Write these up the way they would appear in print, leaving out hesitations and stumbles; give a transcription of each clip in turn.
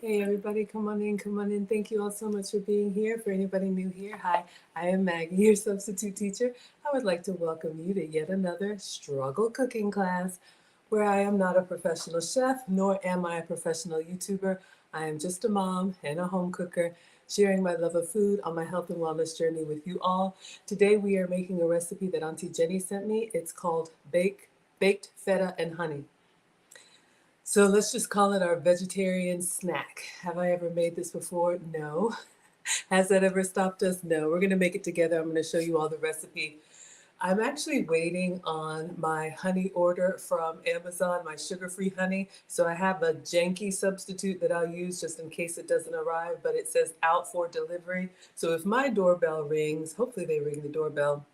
Hey everybody, come on in, come on in. Thank you all so much for being here. For anybody new here, hi, I am Maggie, your substitute teacher. I would like to welcome you to yet another struggle cooking class where I am not a professional chef, nor am I a professional YouTuber. I am just a mom and a home cooker, sharing my love of food on my health and wellness journey with you all. Today we are making a recipe that Auntie Jenny sent me. It's called baked feta and honey. So let's just call it our vegetarian snack. Have I ever made this before? No. Has that ever stopped us? No. We're going to make it together. I'm going to show you all the recipe. I'm actually waiting on my honey order from Amazon, my sugar-free honey. So I have a janky substitute that I'll use just in case it doesn't arrive, but it says out for delivery. So if my doorbell rings, hopefully they ring the doorbell,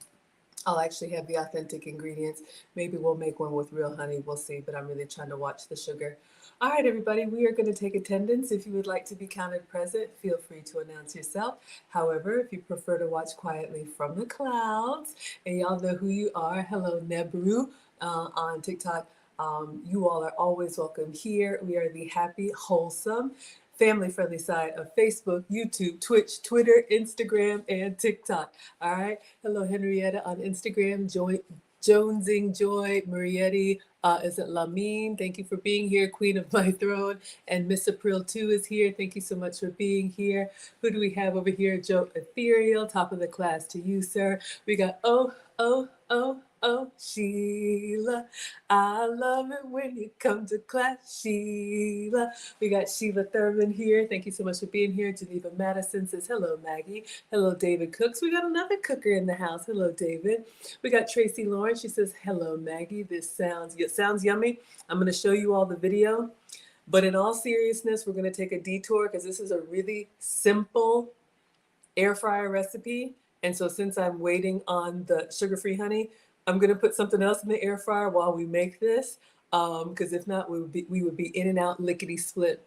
I'll actually have the authentic ingredients. Maybe we'll make one with real honey. We'll see, but I'm really trying to watch the sugar. All right, everybody, we are going to take attendance. If you would like to be counted present, feel free to announce yourself. However, if you prefer to watch quietly from the clouds, and y'all know who you are, hello, Nebru on TikTok. You all are always welcome here. We are the happy, wholesome, family friendly side of Facebook, YouTube, Twitch, Twitter, Instagram, and TikTok. All right. Hello, Henrietta on Instagram. Jonesing Joy, Marietti, is it Lamine? Thank you for being here, Queen of My Throne. And Miss April 2 is here. Thank you so much for being here. Who do we have over here? Joe Ethereal, top of the class to you, sir. We got Sheila. I love it when you come to class, Sheila. We got Sheila Thurman here. Thank you so much for being here. Geneva Madison says, hello, Maggie. Hello, David Cooks. We got another cooker in the house. Hello, David. We got Tracy Lawrence. She says, hello, Maggie. This sounds yummy. I'm going to show you all the video. But in all seriousness, we're going to take a detour because this is a really simple air fryer recipe. And so since I'm waiting on the sugar-free honey, I'm going to put something else in the air fryer while we make this. Because if not, we would be in and out lickety split.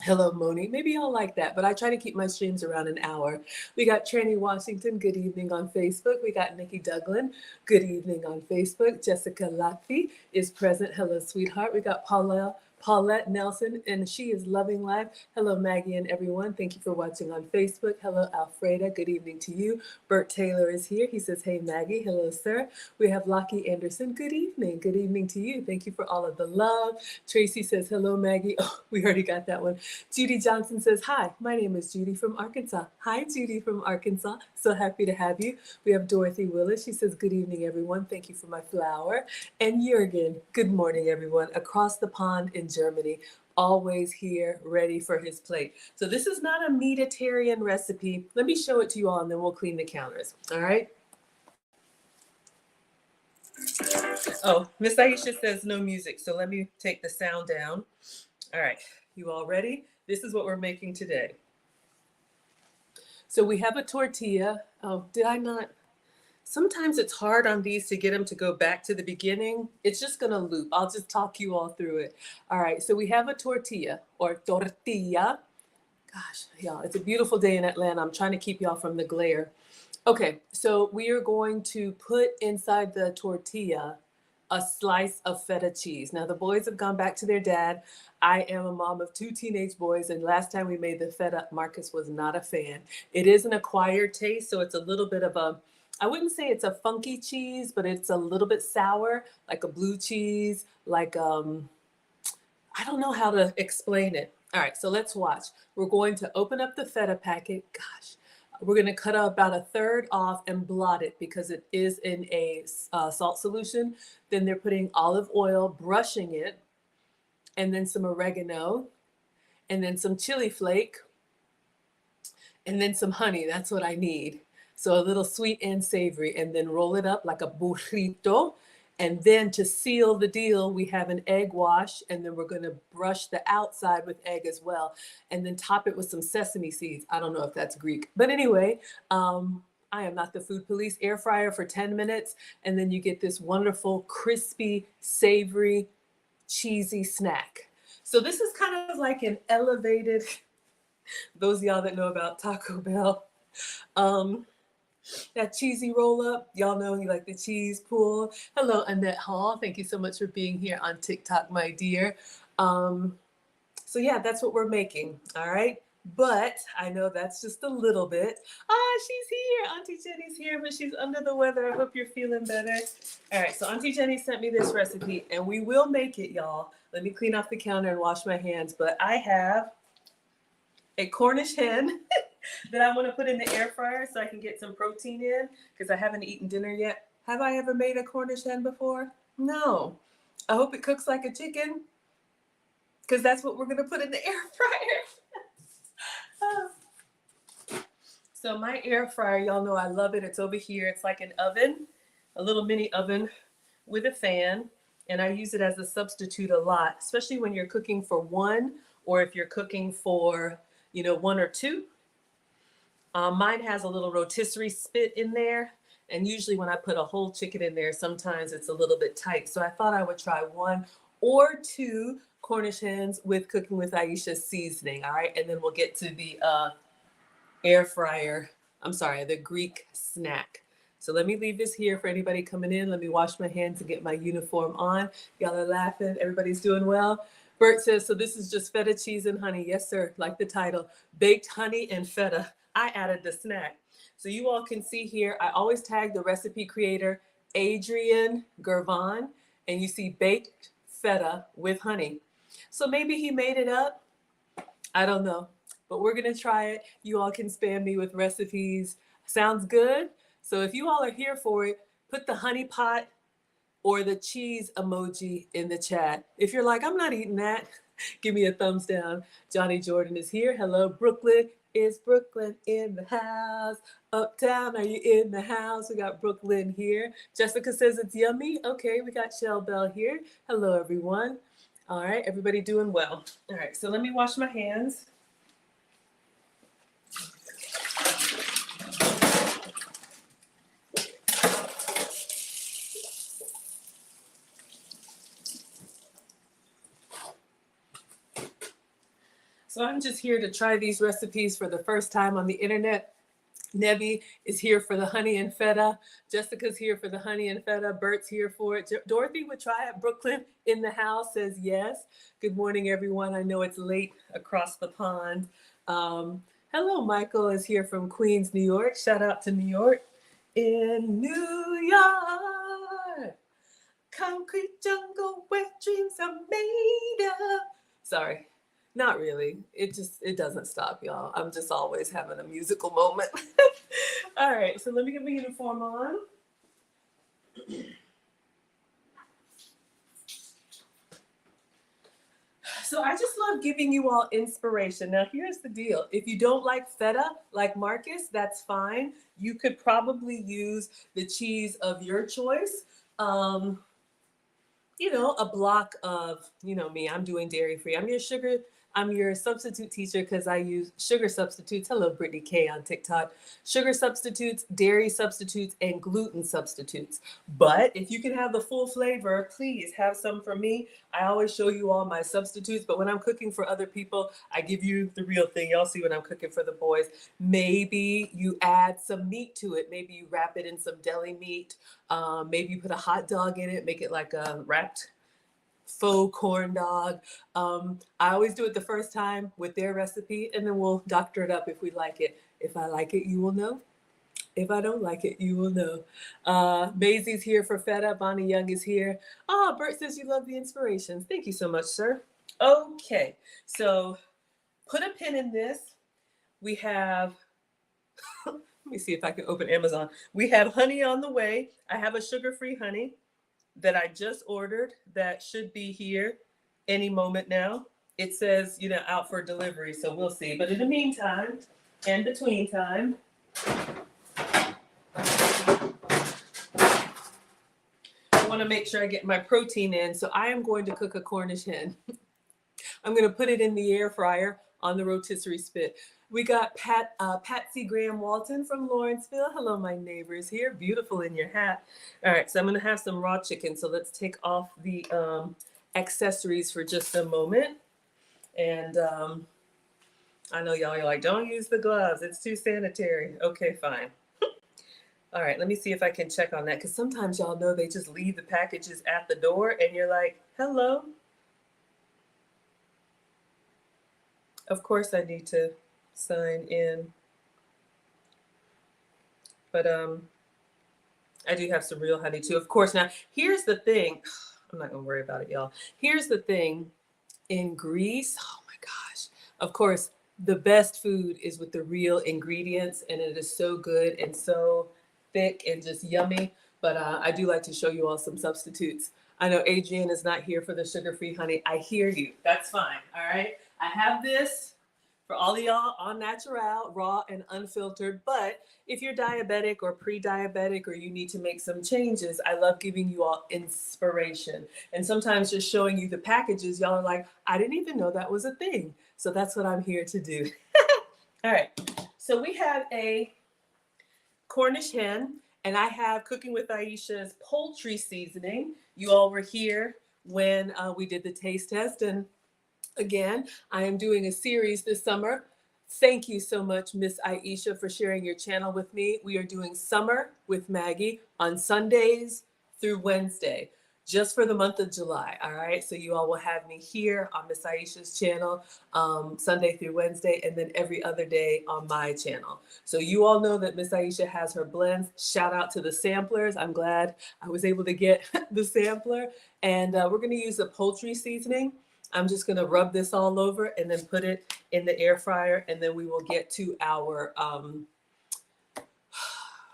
Hello, Moni. Maybe y'all like that, but I try to keep my streams around an hour. We got Tranny Washington. Good evening on Facebook. We got Nikki Douglin. Good evening on Facebook. Jessica Latfi is present. Hello, sweetheart. We got Paulette Nelson, and she is loving life. Hello, Maggie and everyone. Thank you for watching on Facebook. Hello, Alfreda. Good evening to you. Bert Taylor is here. He says, hey, Maggie. Hello, sir. We have Lockie Anderson. Good evening. Good evening to you. Thank you for all of the love. Tracy says, hello, Maggie. Oh, we already got that one. Judy Johnson says, hi, my name is Judy from Arkansas. Hi, Judy from Arkansas. So happy to have you. We have Dorothy Willis. She says, good evening, everyone. Thank you for my flower. And Jurgen, good morning, everyone. Across the pond in Germany, always here, ready for his plate. So this is not a meatitarian recipe. Let me show it to you all, and then we'll clean the counters. All right? Oh, Miss Aisha says no music, so let me take the sound down. All right, you all ready? This is what we're making today. So we have a tortilla. Oh, did I not? Sometimes it's hard on these to get them to go back to the beginning. It's just going to loop. I'll just talk you all through it. All right, so we have a tortilla or tortilla. Gosh, y'all, it's a beautiful day in Atlanta. I'm trying to keep y'all from the glare. Okay, so we are going to put inside the tortilla a slice of feta cheese. Now, the boys have gone back to their dad. I am a mom of two teenage boys, and last time we made the feta, Marcus was not a fan. It is an acquired taste, so it's a little bit of a, I wouldn't say it's a funky cheese, but it's a little bit sour, like a blue cheese, like, I don't know how to explain it. All right, so let's watch. We're going to open up the feta packet. Gosh, we're going to cut about a third off and blot it because it is in a salt solution. Then they're putting olive oil, brushing it, and then some oregano, and then some chili flake, and then some honey. That's what I need. So a little sweet and savory, and then roll it up like a burrito. And then to seal the deal, we have an egg wash, and then we're going to brush the outside with egg as well, and then top it with some sesame seeds. I don't know if that's Greek, but anyway, I am not the food police. Air fryer for 10 minutes, and then you get this wonderful, crispy, savory, cheesy snack. So this is kind of like an elevated, those of y'all that know about Taco Bell, um, that cheesy roll up. Y'all know you like the cheese pool. Hello, Annette Hall. Thank you so much for being here on TikTok, my dear. So yeah, that's what we're making. All right. But I know that's just a little bit. Ah, she's here. Auntie Jenny's here, but she's under the weather. I hope you're feeling better. All right. So Auntie Jenny sent me this recipe, and we will make it, y'all. Let me clean off the counter and wash my hands. But I have a Cornish hen that I want to put in the air fryer so I can get some protein in because I haven't eaten dinner yet. Have I ever made a Cornish hen before? No. I hope it cooks like a chicken because that's what we're going to put in the air fryer. So my air fryer, y'all know I love it. It's over here. It's like an oven, a little mini oven with a fan. And I use it as a substitute a lot, especially when you're cooking for one or if you're cooking for, one or two. Mine has a little rotisserie spit in there. And usually when I put a whole chicken in there, sometimes it's a little bit tight. So I thought I would try one or two Cornish hens with Cooking with Aisha seasoning. All right. And then we'll get to the air fryer. I'm sorry, the Greek snack. So let me leave this here for anybody coming in. Let me wash my hands and get my uniform on. Y'all are laughing. Everybody's doing well. Bert says, so this is just feta cheese and honey. Yes, sir. Like the title, baked honey and feta. I added the snack. So you all can see here, I always tag the recipe creator, Adrian Gervon, and you see baked feta with honey. So maybe he made it up. I don't know, but we're going to try it. You all can spam me with recipes. Sounds good? So if you all are here for it, put the honey pot or the cheese emoji in the chat. If you're like, I'm not eating that, give me a thumbs down. Johnny Jordan is here. Hello, Brooklyn. Is Brooklyn in the house? Uptown, are you in the house? We got Brooklyn here. Jessica says it's yummy. Okay, we got Shell Bell here. Hello, everyone. All right, everybody doing well. All right, so let me wash my hands. So I'm just here to try these recipes for the first time on the internet. Nevi is here for the honey and feta. Jessica's here for the honey and feta. Bert's here for it. Dorothy would try it. Brooklyn in the house says yes. Good morning, everyone. I know it's late across the pond. Hello, Michael is here from Queens, New York. Shout out to New York. In New York, concrete jungle where dreams are made of. Sorry. Not really. It doesn't stop, y'all. I'm just always having a musical moment. All right, so let me get my uniform on. So I just love giving you all inspiration. Now, here's the deal. If you don't like feta, like Marcus, that's fine. You could probably use the cheese of your choice. A block of, me, I'm doing dairy free. I'm your substitute teacher because I use sugar substitutes. Hello, Brittany K on TikTok. Sugar substitutes, dairy substitutes, and gluten substitutes. But if you can have the full flavor, please have some for me. I always show you all my substitutes, but when I'm cooking for other people, I give you the real thing. Y'all see when I'm cooking for the boys. Maybe you add some meat to it. Maybe you wrap it in some deli meat. Maybe you put a hot dog in it, make it like a wrapped faux corn dog. I always do it the first time with their recipe, and then we'll doctor it up if we like it. If I like it, you will know. If I don't like it, you will know. Maisie's here for feta. Bonnie Young is here. Bert says you love the inspirations. Thank you so much, sir. Okay, so put a pin in this. We have, let me see if I can open Amazon. We have honey on the way. I have a sugar-free honey that I just ordered that should be here any moment now. It says, out for delivery, so we'll see. But in the meantime, and between time, I want to make sure I get my protein in. So I am going to cook a Cornish hen. I'm going to put it in the air fryer on the rotisserie spit. We got Patsy Graham Walton from Lawrenceville. Hello, my neighbors here. Beautiful in your hat. All right, so I'm going to have some raw chicken. So let's take off the accessories for just a moment. And I know y'all are like, don't use the gloves. It's too sanitary. Okay, fine. All right, let me see if I can check on that. Because sometimes y'all know they just leave the packages at the door. And you're like, hello. Of course I need to sign in, but I do have some real honey too. Of course, now here's the thing. I'm not gonna worry about it, y'all. Here's the thing. In Greece, oh my gosh. Of course, the best food is with the real ingredients, and it is so good and so thick and just yummy. But I do like to show you all some substitutes. I know Adrienne is not here for the sugar-free honey. I hear you. That's fine. All right. I have this for all of y'all on natural, raw and unfiltered. But if you're diabetic or pre-diabetic or you need to make some changes, I love giving you all inspiration. And sometimes just showing you the packages, y'all are like, I didn't even know that was a thing. So that's what I'm here to do. All right. So we have a Cornish hen, and I have Cooking with Aisha's poultry seasoning. You all were here when we did the taste test, and again, I am doing a series this summer. Thank you so much, Miss Aisha, for sharing your channel with me. We are doing Summer with Maggie on Sundays through Wednesday, just for the month of July. All right. So you all will have me here on Miss Aisha's channel, Sunday through Wednesday, and then every other day on my channel. So you all know that Miss Aisha has her blends. Shout out to the samplers. I'm glad I was able to get the sampler. And we're going to use a poultry seasoning. I'm just going to rub this all over and then put it in the air fryer. And then we will get to our,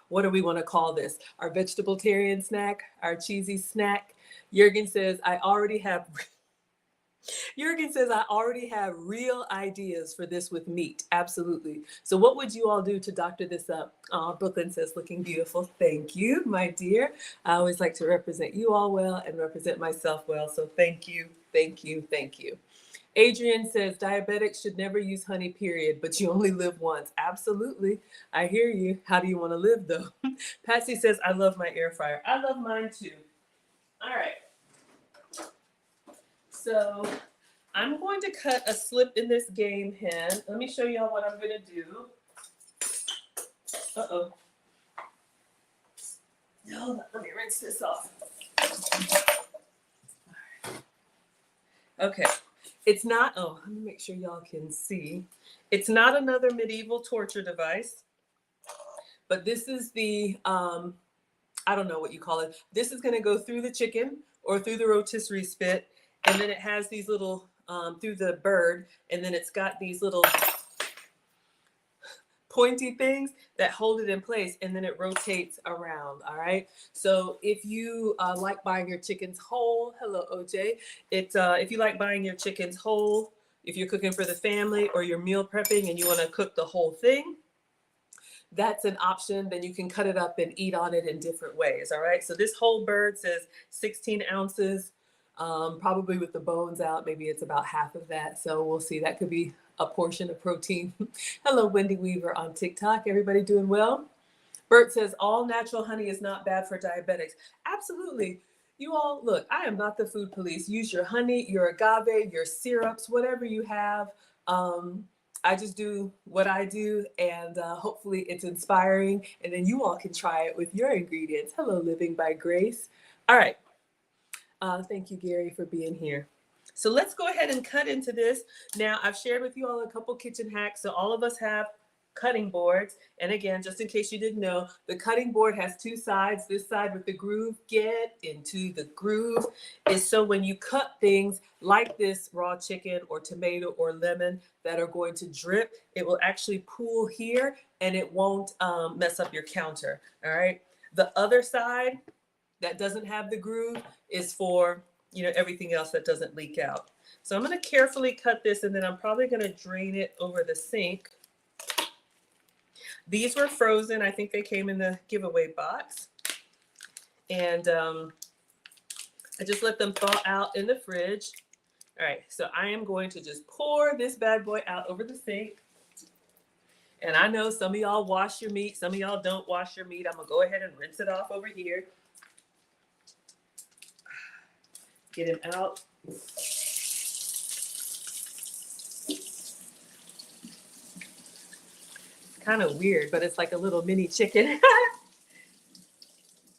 what do we want to call this? Our vegetarian snack, our cheesy snack. Jürgen says, I already have real ideas for this with meat. Absolutely. So what would you all do to doctor this up? Brooklyn says, looking beautiful. Thank you, my dear. I always like to represent you all well and represent myself well. So thank you, thank you, thank you. Adrienne says, diabetics should never use honey, period, but you only live once. Absolutely. I hear you. How do you want to live, though? Patsy says, I love my air fryer. I love mine, too. All right. So I'm going to cut a slip in this game hen. Let me show y'all what I'm going to do. Uh-oh. No, let me rinse this off. All right. Okay. It's not, oh, let me make sure y'all can see. It's not another medieval torture device, but this is the, I don't know what you call it. This is going to go through the chicken or through the rotisserie spit, and then it has these little, through the bird, and then it's got these little pointy things that hold it in place, and then it rotates around. All right. So if you like buying your chickens whole, hello OJ. If you like buying your chickens whole, if you're cooking for the family or you're meal prepping and you want to cook the whole thing, that's an option. Then you can cut it up and eat on it in different ways. All right. So this whole bird says 16 ounces, probably with the bones out. Maybe it's about half of that. So we'll see. That could be a portion of protein. Hello, Wendy Weaver on TikTok. Everybody doing well? Bert says all natural honey is not bad for diabetics. Absolutely. You all, look, I am not the food police. Use your honey, your agave, your syrups, whatever you have. I just do what I do, and hopefully it's inspiring. And then you all can try it with your ingredients. Hello, Living by Grace. All right. Thank you, Gary, for being here. So let's go ahead and cut into this. Now, I've shared with you all a couple kitchen hacks. So all of us have cutting boards. And again, just in case you didn't know, the cutting board has two sides. This side with the groove, get into the groove, is so when you cut things like this raw chicken or tomato or lemon that are going to drip, it will actually pool here and it won't mess up your counter. All right. The other side that doesn't have the groove is for, you know, everything else that doesn't leak out. So I'm going to carefully cut this, and then I'm probably going to drain it over the sink. These were frozen. I think they came in the giveaway box. And I just let them thaw out in the fridge. All right, so I am going to just pour this bad boy out over the sink. And I know some of y'all wash your meat. Some of y'all don't wash your meat. I'm going to go ahead and rinse it off over here. Get him out. Kind of weird, but it's like a little mini chicken.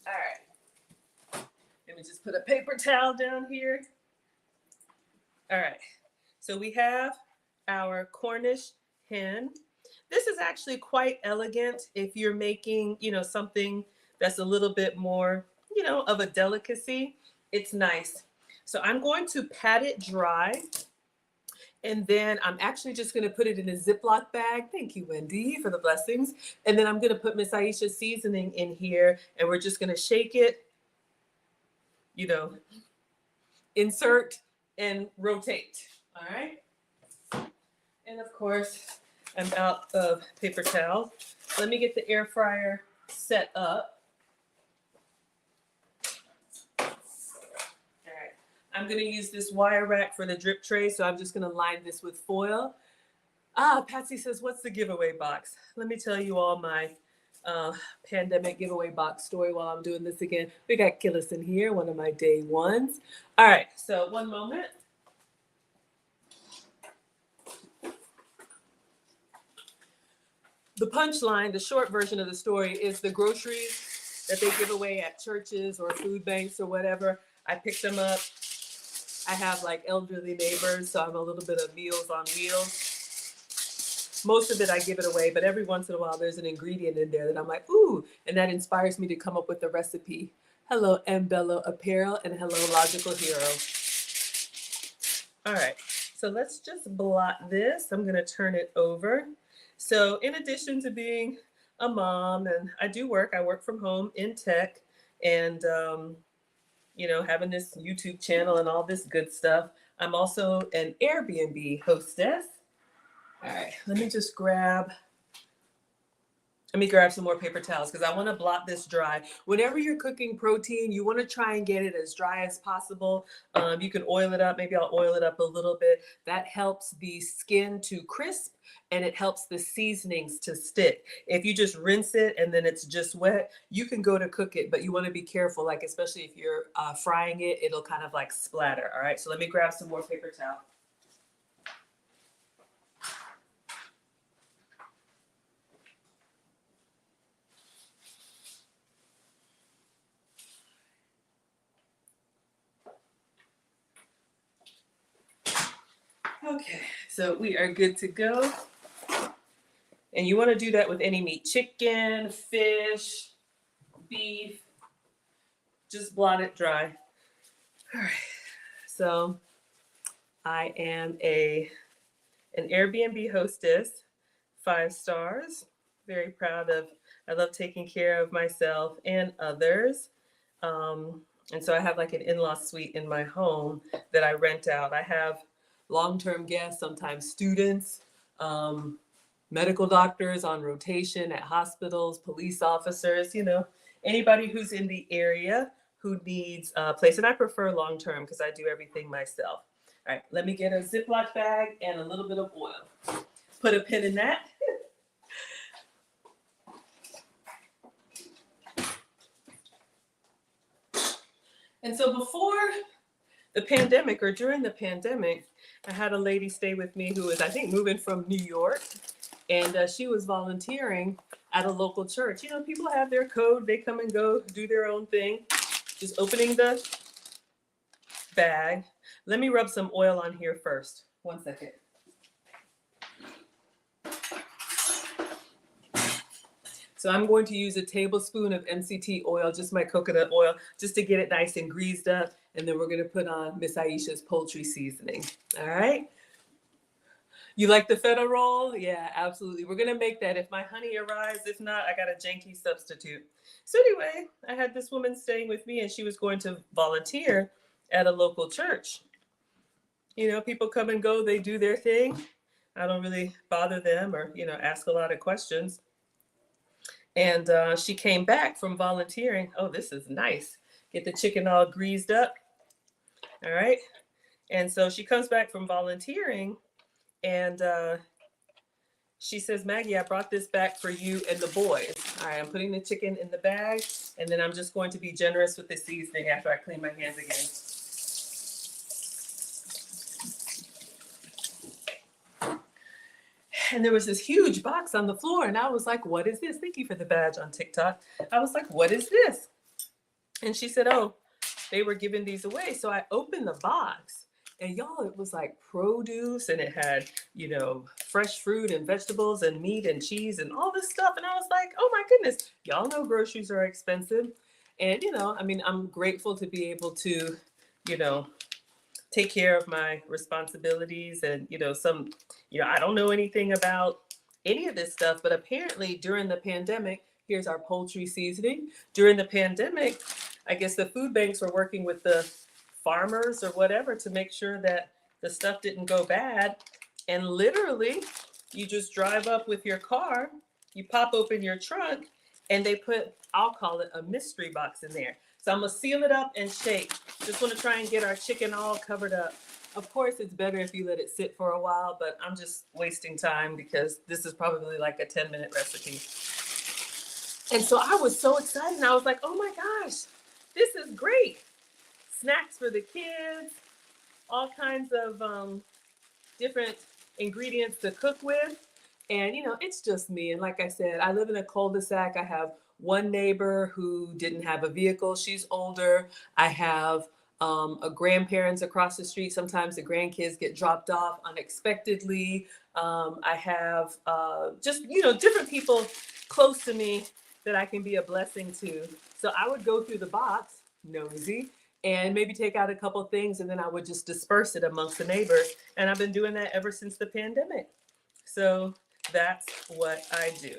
All right. Let me just put a paper towel down here. All right. So we have our Cornish hen. This is actually quite elegant if you're making, something that's a little bit more, of a delicacy. It's nice. So I'm going to pat it dry, and then I'm actually just going to put it in a Ziploc bag. Thank you, Wendy, for the blessings. And then I'm going to put Miss Aisha's seasoning in here, and we're just going to shake it, insert and rotate. All right. And of course, I'm out of paper towel. Let me get the air fryer set up. All right. I'm going to use this wire rack for the drip tray, so I'm just going to line this with foil. Patsy says, what's the giveaway box? Let me tell you all my pandemic giveaway box story while I'm doing this again. We got Killis in here, one of my day ones. All right, so one moment. The punchline, the short version of the story, is the groceries that they give away at churches or food banks or whatever. I picked them up. I have like elderly neighbors, so I'm a little bit of Meals on Wheels. Most of it I give it away, but every once in a while there's an ingredient in there that I'm like, ooh, and that inspires me to come up with a recipe. Hello, Mbello Apparel, and hello, Logical Hero. All right, so let's just blot this. I'm gonna turn it over. So in addition to being a mom, and I work from home in tech, and having this YouTube channel and all this good stuff, I'm also an Airbnb hostess. All right, let me grab some more paper towels because I want to blot this dry. Whenever you're cooking protein, you want to try and get it as dry as possible. You can oil it up. Maybe I'll oil it up a little bit. That helps the skin to crisp, and it helps the seasonings to stick. If you just rinse it and then it's just wet, you can go to cook it, but you want to be careful, like especially if you're frying it, it'll kind of like splatter. All right, so let me grab some more paper towel. Okay, so we are good to go. And you want to do that with any meat, chicken, fish, beef, just blot it dry. All right, so I am an Airbnb hostess, 5 stars, very proud of, I love taking care of myself and others. And so I have like an in-law suite in my home that I rent out. I have long-term guests, sometimes students, medical doctors on rotation at hospitals, police officers, anybody who's in the area who needs a place. And I prefer long-term because I do everything myself. All right, let me get a Ziploc bag and a little bit of oil. Put a pin in that. And so before the pandemic, or during the pandemic, I had a lady stay with me who was, I think, moving from New York, and she was volunteering at a local church. People have their code. They come and go, do their own thing. Just opening the bag. Let me rub some oil on here first. 1 second. So I'm going to use a tablespoon of MCT oil, just my coconut oil, just to get it nice and greased up. And then we're going to put on Miss Aisha's poultry seasoning. All right. You like the feta roll? Yeah, absolutely. We're going to make that if my honey arrives. If not, I got a janky substitute. So anyway, I had this woman staying with me, and she was going to volunteer at a local church. People come and go. They do their thing. I don't really bother them or, ask a lot of questions. And she came back from volunteering. Oh, this is nice. Get the chicken all greased up. All right. And so she comes back from volunteering, and she says, Maggie, I brought this back for you and the boys. All right, I'm putting the chicken in the bag, and then I'm just going to be generous with the seasoning after I clean my hands again. And there was this huge box on the floor, and I was like, what is this? Thank you for the badge on TikTok. I was like, what is this? And she said, oh, they were giving these away. So I opened the box, And y'all, it was like produce and it had, fresh fruit and vegetables and meat and cheese and all this stuff. And I was like, oh my goodness, y'all know groceries are expensive. And, I'm grateful to be able to, you know, take care of my responsibilities and I don't know anything about any of this stuff, but apparently during the pandemic, here's our poultry seasoning. During the pandemic, I guess the food banks were working with the farmers or whatever to make sure that the stuff didn't go bad. And literally, you just drive up with your car, you pop open your trunk, and they put, I'll call it a mystery box in there. So I'm gonna seal it up and shake. Just want to try and get our chicken all covered up. Of course, it's better if you let it sit for a while, but I'm just wasting time because this is probably like a 10-minute recipe. And so I was so excited. And I was like, oh my gosh, this is great. Snacks for the kids, all kinds of different ingredients to cook with. And, it's just me. And like I said, I live in a cul-de-sac. I have one neighbor who didn't have a vehicle. She's older. I have a grandparents across the street. Sometimes the grandkids get dropped off unexpectedly. I have just, different people close to me that I can be a blessing to. So I would go through the box, nosy, and maybe take out a couple things, and then I would just disperse it amongst the neighbors. And I've been doing that ever since the pandemic. So that's what I do.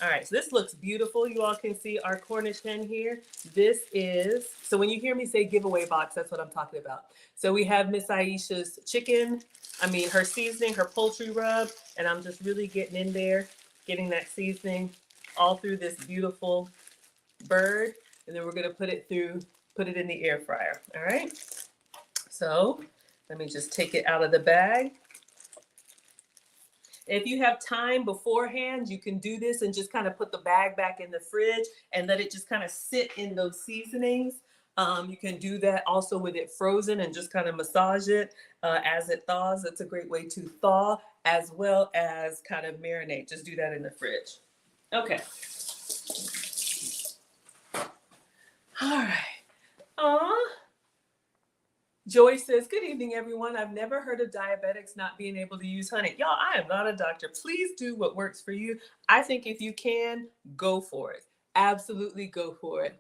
All right, so this looks beautiful. You all can see our Cornish hen here. This is, so when you hear me say giveaway box, that's what I'm talking about. So we have Miss Aisha's chicken, her seasoning, her poultry rub, and I'm just really getting in there, getting that seasoning all through this beautiful bird. And then we're gonna put it in the air fryer, all right? So let me just take it out of the bag. If you have time beforehand, you can do this and just kind of put the bag back in the fridge and let it just kind of sit in those seasonings. You can do that also with it frozen and just kind of massage it as it thaws. That's a great way to thaw as well as kind of marinate. Just do that in the fridge. Okay. All right. Aw. Joy says, good evening, everyone. I've never heard of diabetics not being able to use honey. Y'all, I am not a doctor. Please do what works for you. I think if you can, go for it. Absolutely go for it.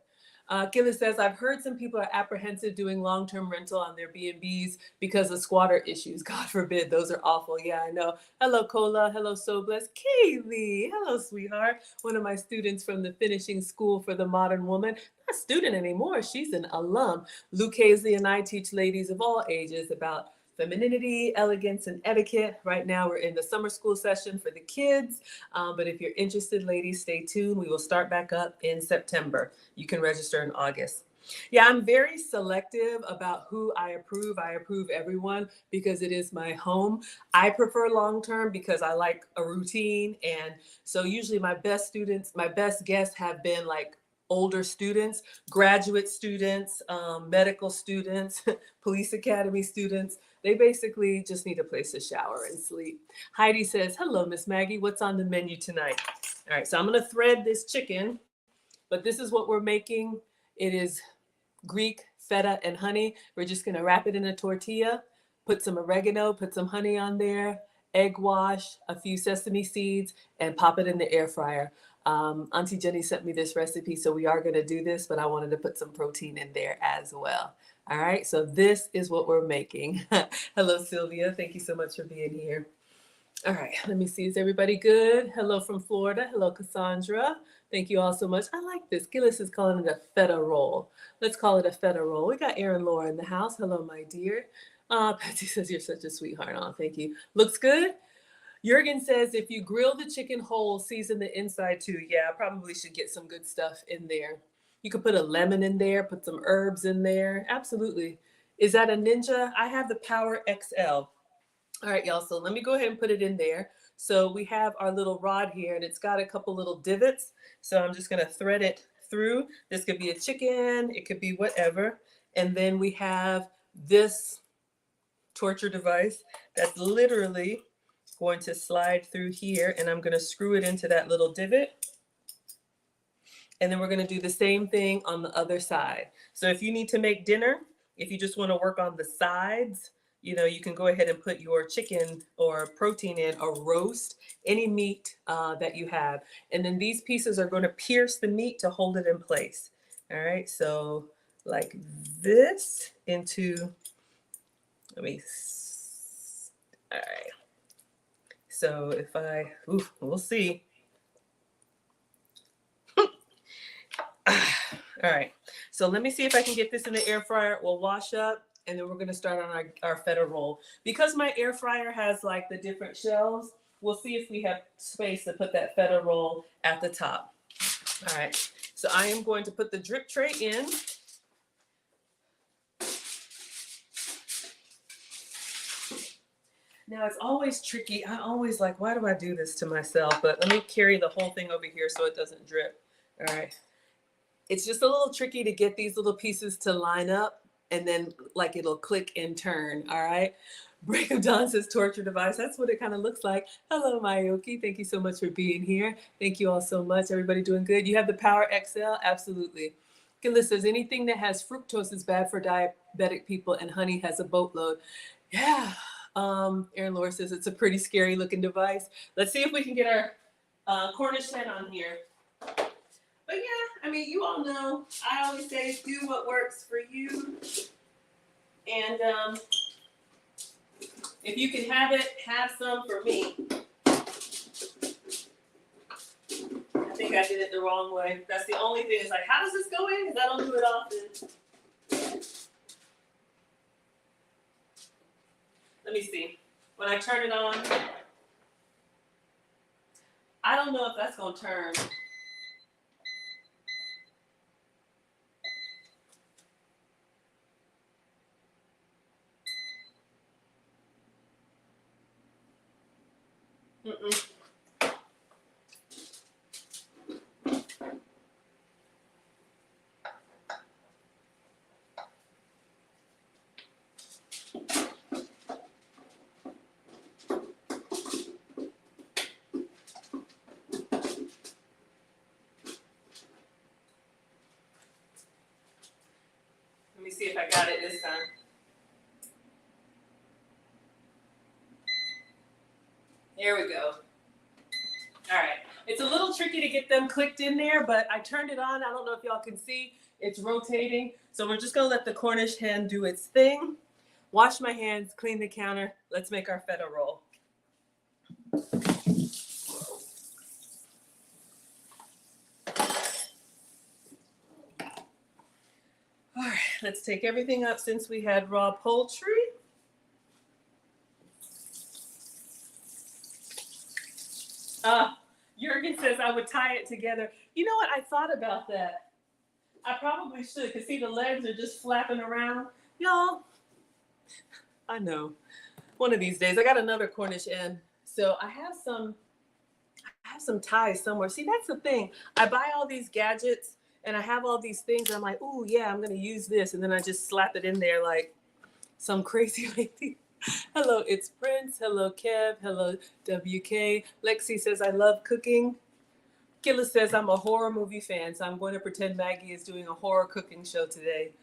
Gillis says, I've heard some people are apprehensive doing long-term rental on their B&Bs because of squatter issues. God forbid, those are awful. Yeah, I know. Hello, Cola. Hello, So Blessed. Kaylee. Hello, sweetheart. One of my students from the Finishing School for the Modern Woman. Not a student anymore. She's an alum. Lucchese and I teach ladies of all ages about femininity, elegance, and etiquette. Right now, we're in the summer school session for the kids. But if you're interested, ladies, stay tuned. We will start back up in September. You can register in August. Yeah, I'm very selective about who I approve. I approve everyone because it is my home. I prefer long-term because I like a routine. And so usually my best students, my best guests have been like older students, graduate students, medical students, police academy students. They basically just need a place to shower and sleep. Heidi says, hello, Miss Maggie. What's on the menu tonight? All right, so I'm going to thread this chicken, but this is what we're making. It is Greek, feta, and honey. We're just going to wrap it in a tortilla, put some oregano, put some honey on there, egg wash, a few sesame seeds, and pop it in the air fryer. Auntie Jenny sent me this recipe, so we are going to do this, but I wanted to put some protein in there as well. All right, so this is what we're making. Hello, Sylvia. Thank you so much for being here. All right, let me see. Is everybody good? Hello from Florida. Hello, Cassandra. Thank you all so much. I like this. Gillis is calling it a feta roll. Let's call it a feta roll. We got Erin Laura in the house. Hello, my dear. Patsy says you're such a sweetheart. Oh, thank you. Looks good. Jurgen says if you grill the chicken whole, season the inside too. Yeah, I probably should get some good stuff in there. You could put a lemon in there, put some herbs in there. Absolutely. Is that a Ninja? I have the Power XL. All right, y'all, so let me go ahead and put it in there. So we have our little rod here and it's got a couple little divots. So I'm just gonna thread it through. This could be a chicken, it could be whatever. And then we have this torture device that's literally going to slide through here and I'm gonna screw it into that little divot. And then we're gonna do the same thing on the other side. So if you need to make dinner, if you just wanna work on the sides, You can go ahead and put your chicken or protein in a roast, any meat that you have. And then these pieces are going to pierce the meat to hold it in place. All right, so like this into, let me, all right. So if we'll see. All right, so let me see if I can get this in the air fryer. We'll wash up and then we're gonna start on our feta roll. Because my air fryer has like the different shelves, we'll see if we have space to put that feta roll at the top. All right, so I am going to put the drip tray in. Now it's always tricky. I always like, why do I do this to myself? But let me carry the whole thing over here so it doesn't drip. All right. It's just a little tricky to get these little pieces to line up and then like it'll click and turn. All right. Break of Dawn says torture device. That's what it kind of looks like. Hello, Mayoki. Thank you so much for being here. Thank you all so much. Everybody doing good? You have the Power XL? Absolutely. Gillis says anything that has fructose is bad for diabetic people, and honey has a boatload. Yeah. Aaron Laura says it's a pretty scary looking device. Let's see if we can get our Cornish hen on here. But yeah, I mean, you all know, I always say do what works for you. And if you can have it, have some for me. I think I did it the wrong way. That's the only thing. It's like, how does this go in? Because I don't do it often. Let me see. When I turn it on, I don't know if that's going to turn. Mm-mm. Let me see if I got it this time. There we go. All right. It's a little tricky to get them clicked in there, but I turned it on. I don't know if y'all can see. It's rotating. So we're just going to let the Cornish hen do its thing. Wash my hands, clean the counter. Let's make our feta roll. All right. Let's take everything up since we had raw poultry. Jurgen says I would tie it together. You know what? I thought about that. I probably should, because see, the legs are just flapping around. Y'all, I know. One of these days, I got another Cornish hen. So I have some ties somewhere. See, that's the thing. I buy all these gadgets and I have all these things. And I'm like, ooh, yeah, I'm going to use this. And then I just slap it in there like some crazy lady. Hello, it's Prince. Hello, Kev. Hello, WK. Lexi says, I love cooking. Killa says, I'm a horror movie fan, so I'm going to pretend Maggie is doing a horror cooking show today.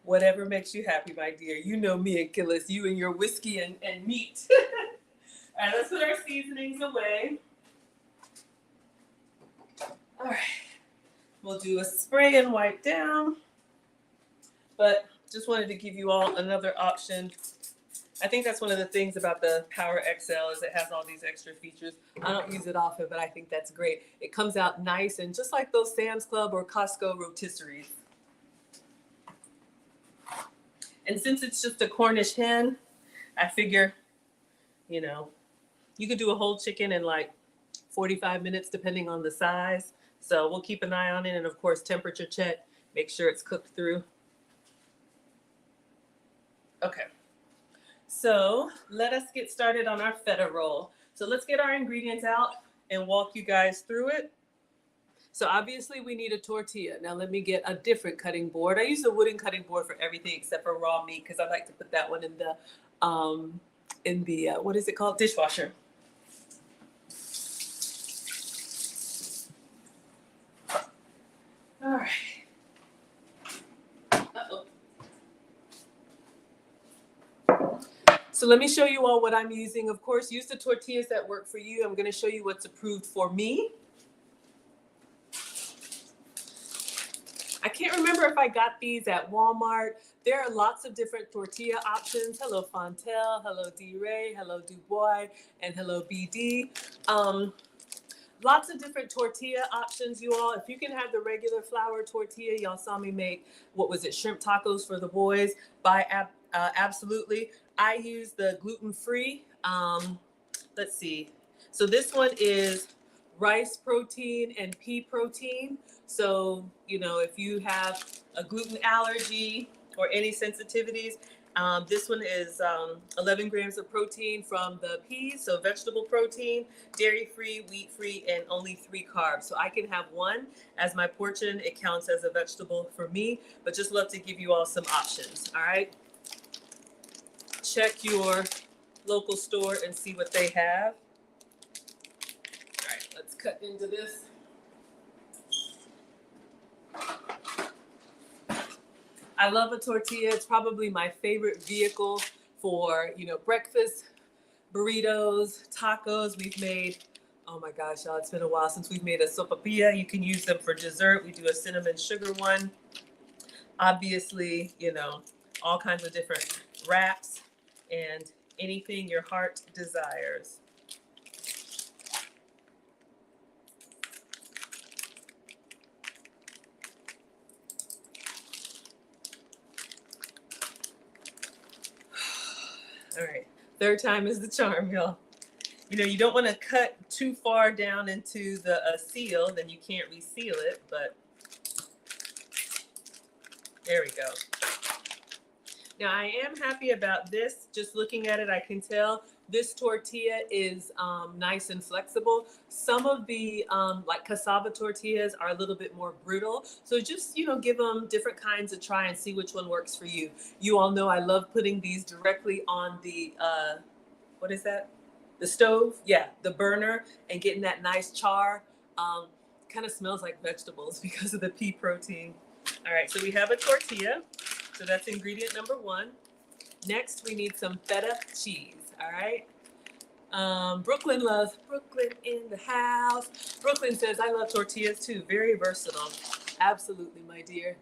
Whatever makes you happy, my dear. You know me and Killis, you and your whiskey and meat. All right, let's put our seasonings away. All right, we'll do a spray and wipe down. But just wanted to give you all another option. I think that's one of the things about the Power XL is it has all these extra features. I don't use it often, but I think that's great. It comes out nice and just like those Sam's Club or Costco rotisseries. And since it's just a Cornish hen, I figure, you know, you could do a whole chicken in like 45 minutes depending on the size. So we'll keep an eye on it and of course temperature check, make sure it's cooked through. Okay. So let us get started on our feta roll. So let's get our ingredients out and walk you guys through it. So obviously we need a tortilla. Now let me get a different cutting board. I use a wooden cutting board for everything except for raw meat because I like to put that one in the what is it called? Dishwasher. All right. Uh-oh. let me show you all what I'm using. Of course, use the tortillas that work for you. I'm going to show you what's approved for me. I can't remember if I got these at Walmart. There are lots of different tortilla options. Hello, Fontel. Hello, D-Ray. Hello, Dubois. And hello, BD. Lots of different tortilla options, you all. If you can have the regular flour tortilla, y'all saw me make, what was it, shrimp tacos for the boys. Absolutely. I use the gluten-free. Let's see. So this one is rice protein and pea protein. So, if you have a gluten allergy or any sensitivities, this one is 11 grams of protein from the peas, so vegetable protein, dairy-free, wheat-free, and only 3 carbs. So I can have one as my portion. It counts as a vegetable for me, but just love to give you all some options, all right? Check your local store and see what they have. All right, let's cut into this. I love a tortilla. It's probably my favorite vehicle for, breakfast, burritos, tacos. We've made, oh my gosh, y'all, it's been a while since we've made a sopapilla. You can use them for dessert. We do a cinnamon sugar one. Obviously, all kinds of different wraps and anything your heart desires. All right, third time is the charm, y'all. You don't want to cut too far down into the seal, then you can't reseal it, but there we go. Now I am happy about this. Just looking at it, I can tell this tortilla is nice and flexible. Some of the like cassava tortillas are a little bit more brittle. So just, give them different kinds to try and see which one works for you. You all know I love putting these directly on the, what is that? The stove? Yeah, the burner, and getting that nice char. Kind of smells like vegetables because of the pea protein. All right, so we have a tortilla. So that's ingredient number 1. Next, we need some feta cheese, all right? Brooklyn loves Brooklyn in the house. Brooklyn says, I love tortillas too. Very versatile. Absolutely, my dear.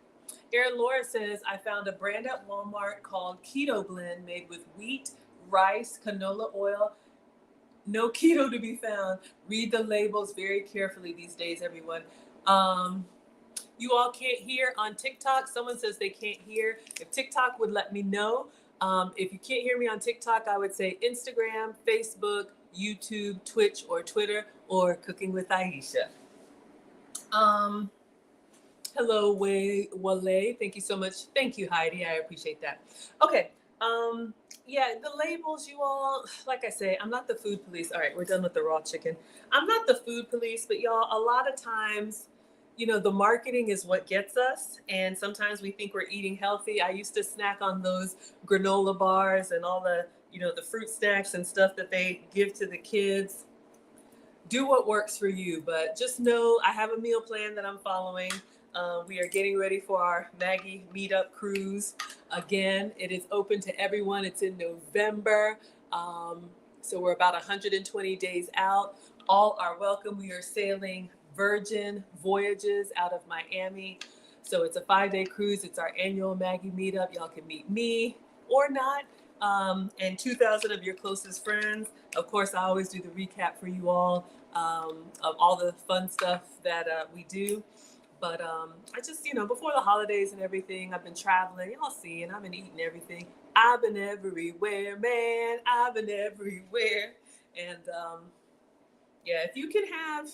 Erin Laura says, I found a brand at Walmart called Keto Blend made with wheat, rice, canola oil. No keto to be found. Read the labels very carefully these days, everyone. You all can't hear on TikTok. Someone says they can't hear. If TikTok would let me know. If you can't hear me on TikTok, I would say Instagram, Facebook, YouTube, Twitch, or Twitter, or Cooking with Aisha. Hello, Wale. Thank you so much. Thank you, Heidi. I appreciate that. Okay. Yeah, the labels, you all, like I say, I'm not the food police. All right, we're done with the raw chicken. I'm not the food police, but y'all, a lot of times, the marketing is what gets us. And sometimes we think we're eating healthy. I used to snack on those granola bars and all the, the fruit snacks and stuff that they give to the kids. Do what works for you, but just know I have a meal plan that I'm following. We are getting ready for our Maggie meetup cruise. Again, it is open to everyone. It's in November. So we're about 120 days out. All are welcome. We are sailing Virgin Voyages out of Miami. So it's a 5-day cruise. It's our annual Maggie meetup. Y'all can meet me or not. And 2,000 of your closest friends. Of course, I always do the recap for you all of all the fun stuff that we do. But I just, before the holidays and everything, I've been traveling. Y'all see, and I've been eating everything. I've been everywhere, man. I've been everywhere. And yeah, if you can have,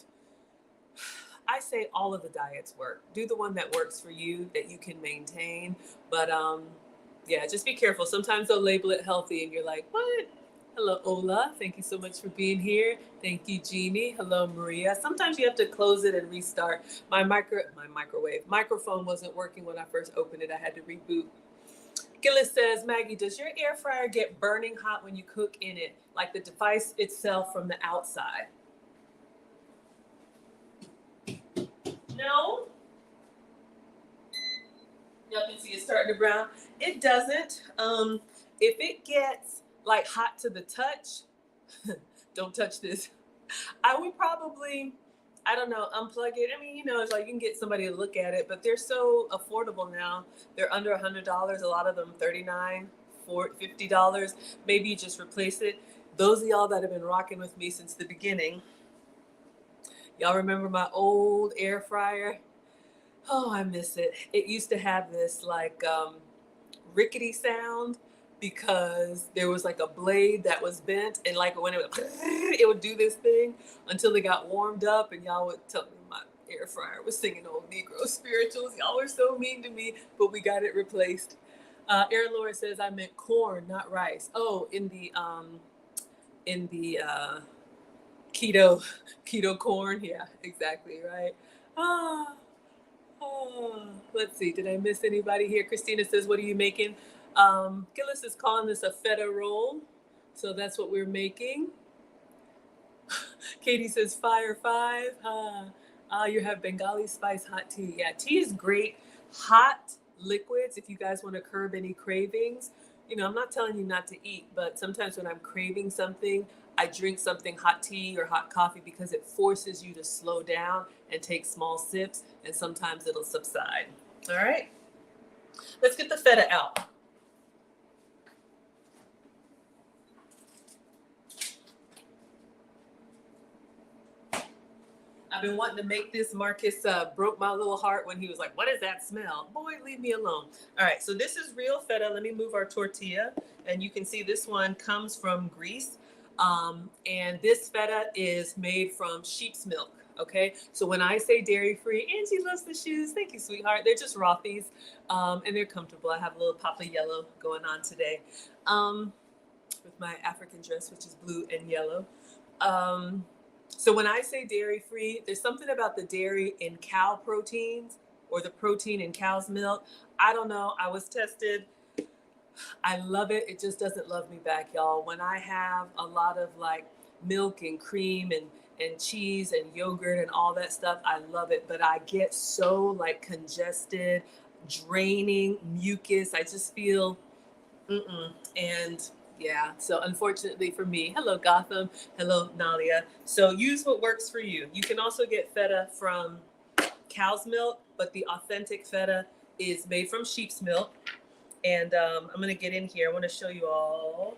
I say all of the diets work. Do the one that works for you, that you can maintain. But yeah, just be careful. Sometimes they'll label it healthy and you're like, what? Hello, Ola. Thank you so much for being here. Thank you, Jeannie. Hello, Maria. Sometimes you have to close it and restart. My microphone wasn't working when I first opened it. I had to reboot. Gillis says, Maggie, does your air fryer get burning hot when you cook in it, like the device itself from the outside? No. Y'all can see it's starting to brown. It doesn't. If it gets like hot to the touch, don't touch this. I would probably, I don't know, unplug it. I mean, it's like you can get somebody to look at it, but they're so affordable now. They're under $100. A lot of them $39, $50. Maybe you just replace it. Those of y'all that have been rocking with me since the beginning, y'all remember my old air fryer? Oh, I miss it. It used to have this like rickety sound because there was like a blade that was bent, and like when it would do this thing until it got warmed up, and y'all would tell me my air fryer was singing old Negro spirituals. Y'all were so mean to me, but we got it replaced. Aaron Laura says I meant corn, not rice. Oh, in the keto corn. Yeah, exactly right. Ah. Oh, let's see. Did I miss anybody here? Christina says, "What are you making?" Gillis is calling this a feta roll, so that's what we're making. Katie says, "Fire 5." You have Bengali spice hot tea. Yeah, tea is great. Hot liquids, if you guys want to curb any cravings. I'm not telling you not to eat, but sometimes when I'm craving something, I drink something hot tea or hot coffee because it forces you to slow down and take small sips, and sometimes it'll subside. All right, let's get the feta out. I've been wanting to make this. Marcus broke my little heart when he was like, "What is that smell?" Boy, leave me alone. All right, so this is real feta. Let me move our tortilla. And you can see this one comes from Greece. And this feta is made from sheep's milk. Okay, so when I say dairy free, Angie loves the shoes. Thank you, sweetheart. They're just Rothy's, and they're comfortable. I have a little papa yellow going on today with my African dress, which is blue and yellow. So when I say dairy free, there's something about the dairy in cow proteins or the protein in cow's milk. I don't know. I was tested. I love it. It just doesn't love me back, y'all. When I have a lot of like milk and cream and cheese and yogurt and all that stuff, I love it. But I get so like congested, draining, mucus. I just feel, and yeah, so unfortunately for me, hello Gotham, hello Nalia. So use what works for you. You can also get feta from cow's milk, but the authentic feta is made from sheep's milk. And I'm gonna get in here. I want to show you all.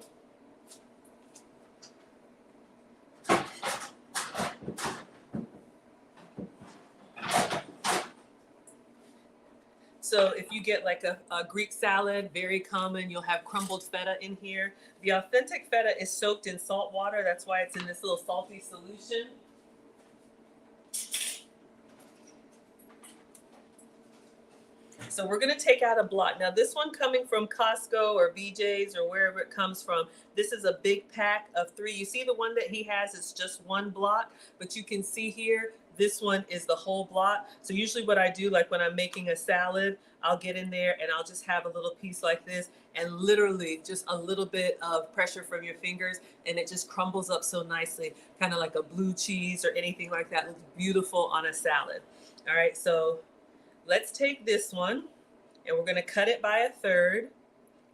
So if you get like a Greek salad, very common, you'll have crumbled feta in here. The authentic feta is soaked in salt water. That's why it's in this little salty solution. So we're gonna take out a block. Now this one coming from Costco or BJ's or wherever it comes from, this is a big pack of 3. You see the one that he has is just one block, but you can see here, this one is the whole block. So usually what I do, like when I'm making a salad, I'll get in there and I'll just have a little piece like this, and literally just a little bit of pressure from your fingers and it just crumbles up so nicely, kind of like a blue cheese or anything like that. It looks beautiful on a salad. All right, so let's take this one and we're going to cut it by 1/3.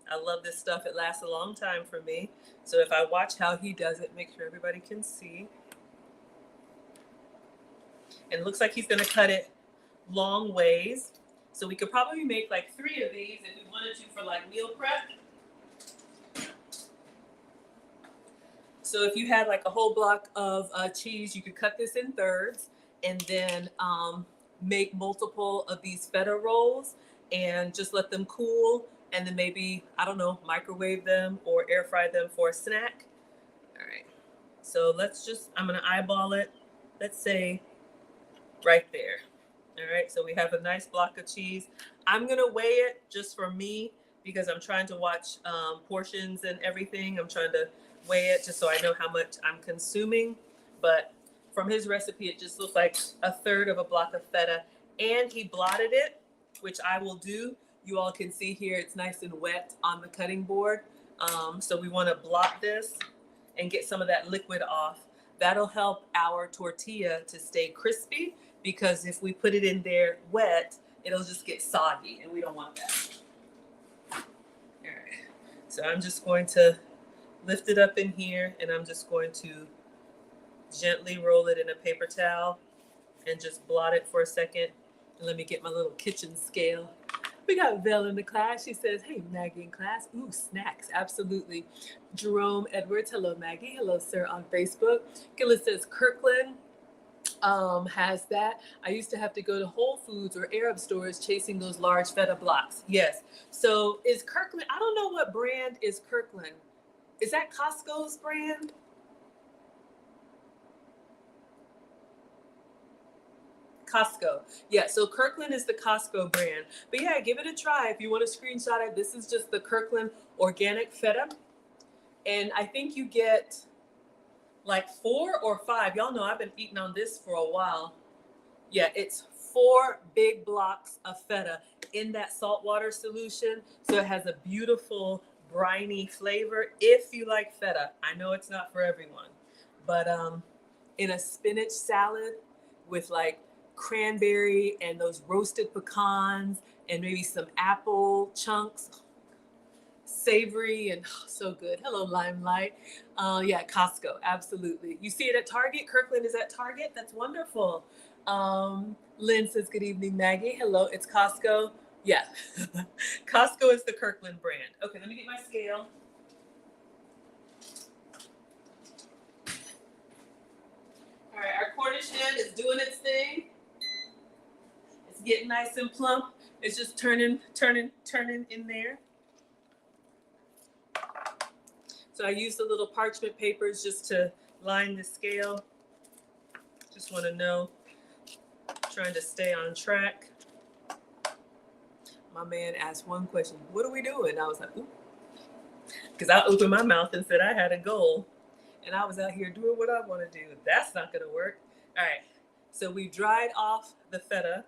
I love this stuff. It lasts a long time for me. So if I watch how he does it, make sure everybody can see. And it looks like he's going to cut it long ways. So we could probably make like 3 of these if we wanted to for like meal prep. So if you had like a whole block of cheese, you could cut this in thirds and then make multiple of these feta rolls and just let them cool, and then maybe, I don't know, microwave them or air fry them for a snack. All right, so I'm gonna eyeball it, let's say right there. All right, so we have a nice block of cheese. I'm gonna weigh it just for me because I'm trying to watch portions and everything. I'm trying to weigh it just so I know how much I'm consuming. But from his recipe, it just looks like 1/3 of a block of feta. And he blotted it, which I will do. You all can see here, it's nice and wet on the cutting board. So we wanna blot this and get some of that liquid off. That'll help our tortilla to stay crispy, because if we put it in there wet, it'll just get soggy and we don't want that. All right, so I'm just going to lift it up in here, and I'm just going to gently roll it in a paper towel and just blot it for a second. And let me get my little kitchen scale. We got Vel in the class. She says, hey, Maggie in class. Ooh, snacks. Absolutely. Jerome Edwards. Hello, Maggie. Hello, sir, on Facebook. Gillis says, Kirkland has that. I used to have to go to Whole Foods or Arab stores chasing those large feta blocks. Yes. So is Kirkland, I don't know what brand is Kirkland. Is that Costco's brand? Costco. Yeah, so Kirkland is the Costco brand. But yeah, give it a try if you want to screenshot it. This is just the Kirkland organic feta. And I think you get like 4 or 5. Y'all know I've been eating on this for a while. Yeah, it's 4 big blocks of feta in that saltwater solution. So it has a beautiful briny flavor if you like feta. I know it's not for everyone. But in a spinach salad with like cranberry and those roasted pecans and maybe some apple chunks, savory and so good. Hello, Limelight. Yeah, Costco, absolutely. You see it at Target. Kirkland is at Target. That's wonderful. Lynn says, good evening, Maggie. Hello, it's Costco. Yeah, Costco is the Kirkland brand. Okay, let me get my scale. All right, our Cornish hen is doing its thing. It's getting nice and plump. It's just turning in there. So I used the little parchment papers just to line the scale. Just want to know, trying to stay on track. My man asked one question, what are we doing? I was like, ooh. Because I opened my mouth and said I had a goal. And I was out here doing what I want to do. That's not going to work. All right. So we dried off the feta.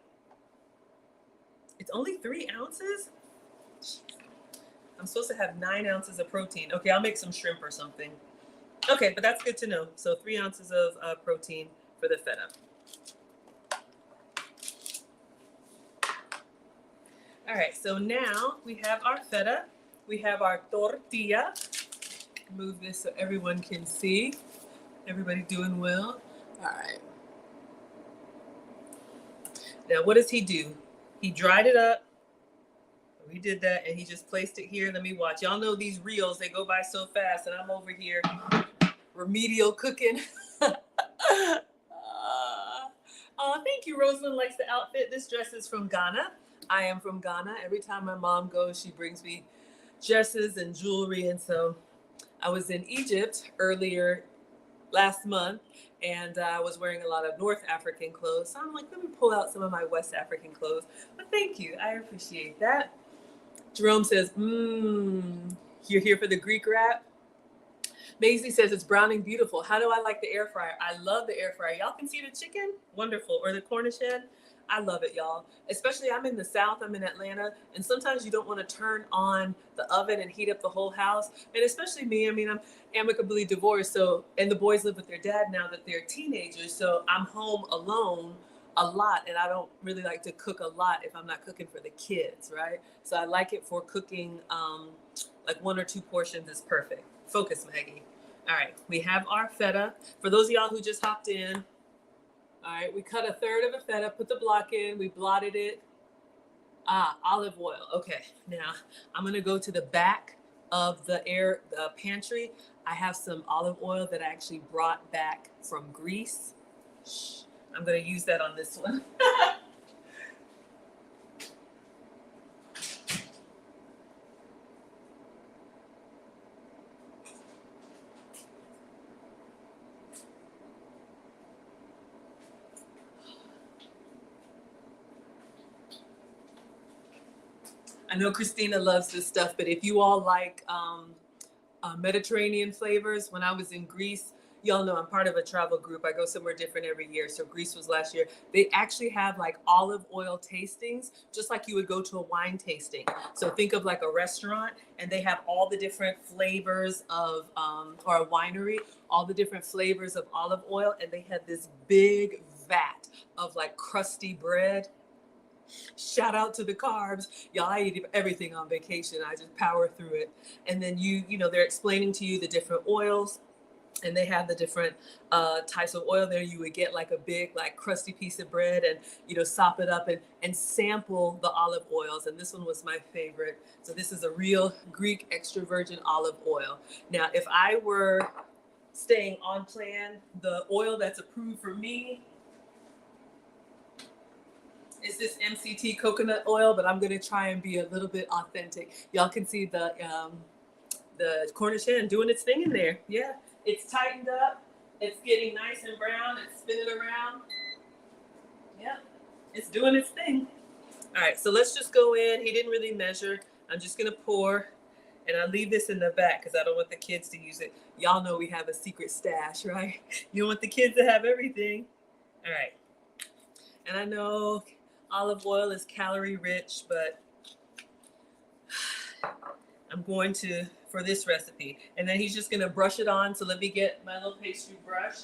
It's only 3 ounces? I'm supposed to have 9 ounces of protein. Okay, I'll make some shrimp or something. Okay, but that's good to know. So 3 ounces of protein for the feta. All right, so now we have our feta. We have our tortilla. Move this so everyone can see. Everybody doing well? All right. Now, what does he do? He dried it up. We did that, and he just placed it here. Let me watch. Y'all know these reels, they go by so fast, and I'm over here remedial cooking. Thank you. Rosalind likes the outfit. This dress is from Ghana. I am from Ghana. Every time my mom goes, she brings me dresses and jewelry. And so I was in Egypt earlier last month, and I was wearing a lot of North African clothes. So I'm like, let me pull out some of my West African clothes. But thank you. I appreciate that. Jerome says, you're here for the Greek rap? Maisie says it's browning beautiful. How do I like the air fryer? I love the air fryer. Y'all can see the chicken? Wonderful. Or the Cornish hen? I love it, y'all. Especially I'm in the South, I'm in Atlanta, and sometimes you don't want to turn on the oven and heat up the whole house. And especially me, I mean, I'm amicably divorced, so, and the boys live with their dad now that they're teenagers, so I'm home alone a lot, and I don't really like to cook a lot if I'm not cooking for the kids, right? So I like it for cooking, like 1 or 2 portions is perfect. Focus, Maggie. All right, we have our feta. For those of y'all who just hopped in, all right, we cut 1/3 of a feta, put the block in, we blotted it. Olive oil. Okay, now I'm gonna go to the back of the pantry. I have some olive oil that I actually brought back from Greece. I'm gonna use that on this one. I know Christina loves this stuff, but if you all like Mediterranean flavors, when I was in Greece, y'all know I'm part of a travel group. I go somewhere different every year. So Greece was last year. They actually have like olive oil tastings, just like you would go to a wine tasting. So think of like a restaurant, and they have all the different flavors of, or a winery, all the different flavors of olive oil. And they had this big vat of like crusty bread. Shout out to the carbs. Y'all, I eat everything on vacation. I just power through it. And then they're explaining to you the different oils, and they have the different types of oil there. You would get like a big, like crusty piece of bread and, sop it up and sample the olive oils. And this one was my favorite. So this is a real Greek extra virgin olive oil. Now, if I were staying on plan, the oil that's approved for me is this MCT coconut oil, but I'm gonna try and be a little bit authentic. Y'all can see the Cornish hen doing its thing in there. Yeah, it's tightened up. It's getting nice and brown. It's spinning around. Yeah, it's doing its thing. All right, so let's just go in. He didn't really measure. I'm just gonna pour, and I'll leave this in the back because I don't want the kids to use it. Y'all know we have a secret stash, right? You don't want the kids to have everything. All right, and I know olive oil is calorie rich, but I'm going to, for this recipe. And then he's just gonna brush it on. So let me get my little pastry brush.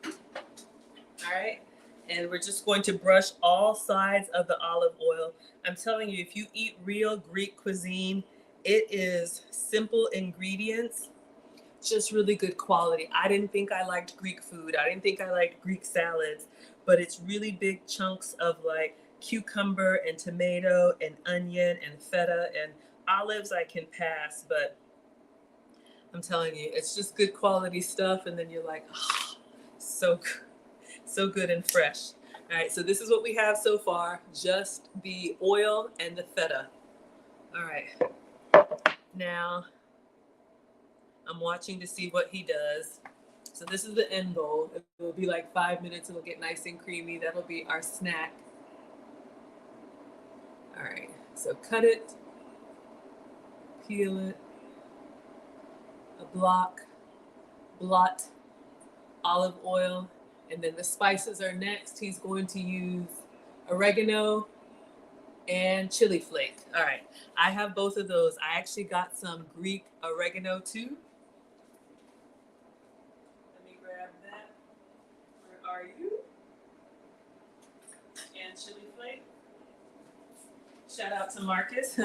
All right. And we're just going to brush all sides of the olive oil. I'm telling you, if you eat real Greek cuisine, it is simple ingredients, just really good quality. I didn't think I liked Greek food. I didn't think I liked Greek salads, but it's really big chunks of like cucumber and tomato and onion and feta and olives I can pass, but I'm telling you, it's just good quality stuff. And then you're like, oh, so good and fresh. All right, so this is what we have so far, just the oil and the feta. All right, now I'm watching to see what he does. So this is the end bowl. It will be like 5 minutes. It'll get nice and creamy. That'll be our snack. All right, so cut it, peel it, a blot, olive oil, and then the spices are next. He's going to use oregano and chili flake. All right, I have both of those. I actually got some Greek oregano too. Let me grab that. Where are you? And chili flake. Shout out to Marcus.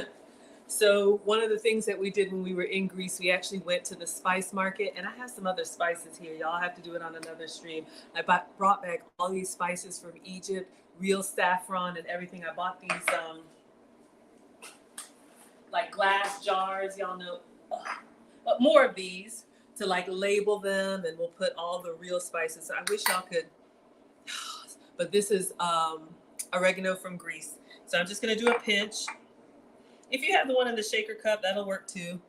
So one of the things that we did when we were in Greece, we actually went to the spice market, and I have some other spices here. Y'all have to do it on another stream. I brought back all these spices from Egypt, real saffron and everything. I bought these like glass jars, y'all know, but more of these to like label them, and we'll put all the real spices. So I wish y'all could, but this is oregano from Greece. So I'm just gonna do a pinch. If you have the one in the shaker cup, that'll work too.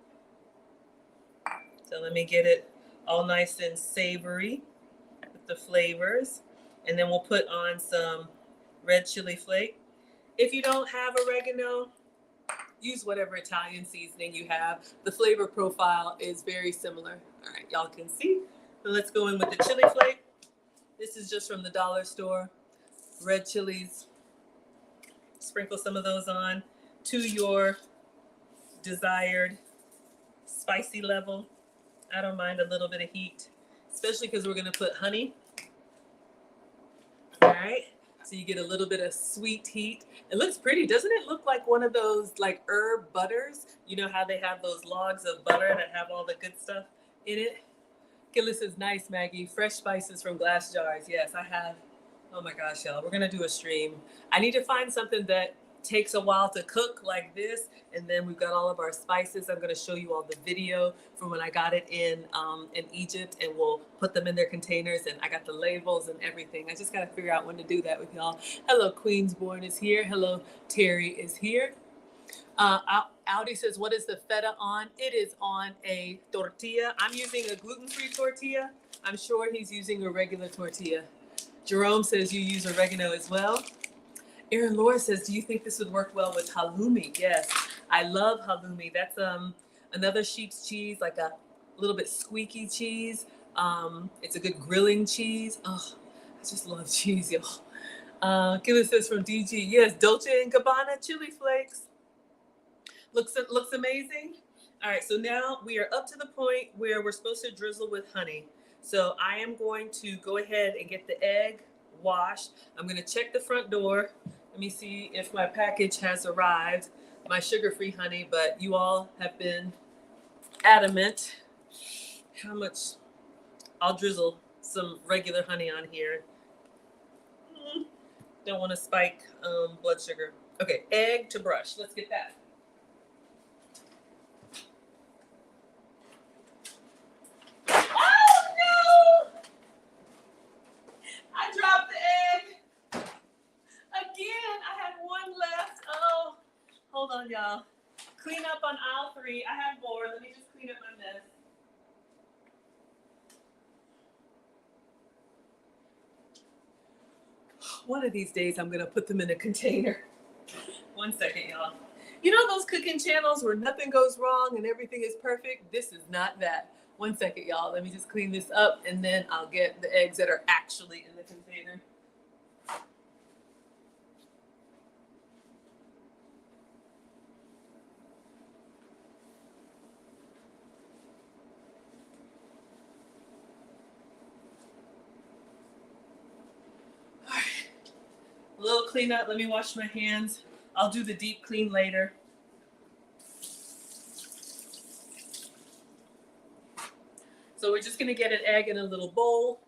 So let me get it all nice and savory with the flavors. And then we'll put on some red chili flake. If you don't have oregano, use whatever Italian seasoning you have. The flavor profile is very similar. All right, y'all can see. So let's go in with the chili flake. This is just from the dollar store. Red chilies. Sprinkle some of those on to your desired spicy level. I don't mind a little bit of heat, especially because we're going to put honey. All right, so you get a little bit of sweet heat. It looks pretty. Doesn't it look like one of those like herb butters? You know how they have those logs of butter that have all the good stuff in it? Okay, this is nice, Maggie. Fresh spices from glass jars. Yes, I have. Oh my gosh, y'all, we're going to do a stream. I need to find something that takes a while to cook like this, and then we've got all of our spices. I'm going to show you all the video from when I got it in Egypt, and we'll put them in their containers, and I got the labels and everything. I just got to figure out when to do that with y'all. Hello, Queensborn is here. Hello, Terry is here. Audi says, what is the feta on? It is on a tortilla. I'm using a gluten-free tortilla. I'm sure he's using a regular tortilla. Jerome says you use oregano as well. Erin Laura says, do you think this would work well with halloumi? Yes, I love halloumi. That's another sheep's cheese, like a little bit squeaky cheese. It's a good grilling cheese. Oh, I just love cheese, y'all. Killer says from DG, yes, Dolce & Gabbana chili flakes. Looks amazing. All right, so now we are up to the point where we're supposed to drizzle with honey. So I am going to go ahead and get the egg washed. I'm going to check the front door Let me see if my package has arrived, my sugar-free honey, but you all have been adamant. How much? I'll drizzle some regular honey on here. Don't want to spike blood sugar. Okay, egg to brush. Let's get that. Oh no! I dropped the egg. Again, I had one left. Oh, hold on, y'all. Clean up on aisle 3. I have more. Let me just clean up my mess. One of these days, I'm going to put them in a container. One second, y'all. You know those cooking channels where nothing goes wrong and everything is perfect? This is not that. One second, y'all. Let me just clean this up, and then I'll get the eggs that are actually in the container. All right. A little cleanup. Let me wash my hands. I'll do the deep clean later. So we're just going to get an egg in a little bowl.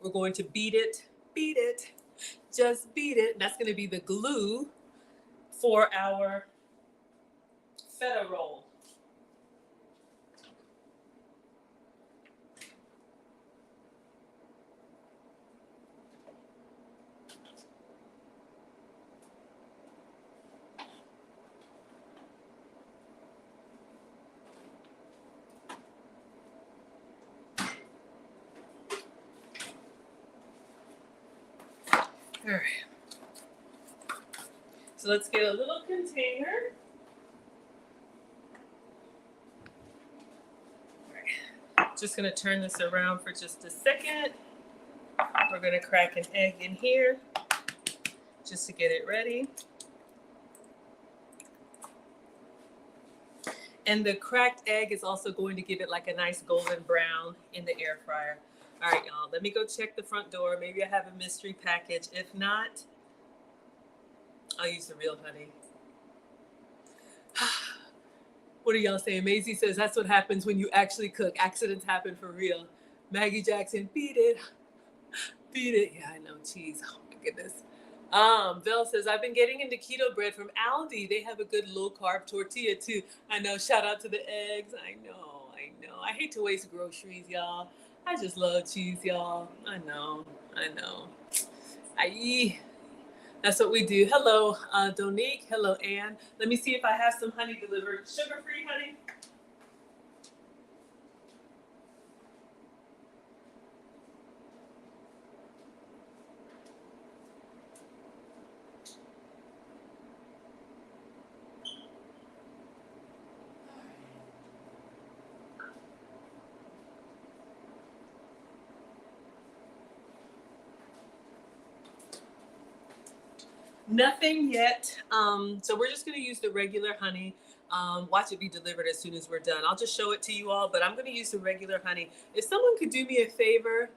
We're going to beat it, just beat it. That's going to be the glue for our feta roll. All right. So let's get a little container. All right. Just going to turn this around for just a second. We're going to crack an egg in here just to get it ready. And the cracked egg is also going to give it like a nice golden brown in the air fryer. All right, y'all, let me go check the front door. Maybe I have a mystery package. If not, I'll use the real honey. What are y'all saying? Maisie says that's what happens when you actually cook. Accidents happen for real. Maggie Jackson, beat it. Beat it. Yeah, I know, cheese. Oh my goodness. Vel says, I've been getting into keto bread from Aldi. They have a good low carb tortilla too. I know, shout out to the eggs. I know. I hate to waste groceries, y'all. I just love cheese, y'all. I know. That's what we do. Hello, Donique. Hello, Anne. Let me see if I have some honey delivered. Sugar-free honey. Nothing yet. So we're just going to use the regular honey. Watch it be delivered as soon as we're done. I'll just show it to you all, but I'm going to use the regular honey. If someone could do me a favor,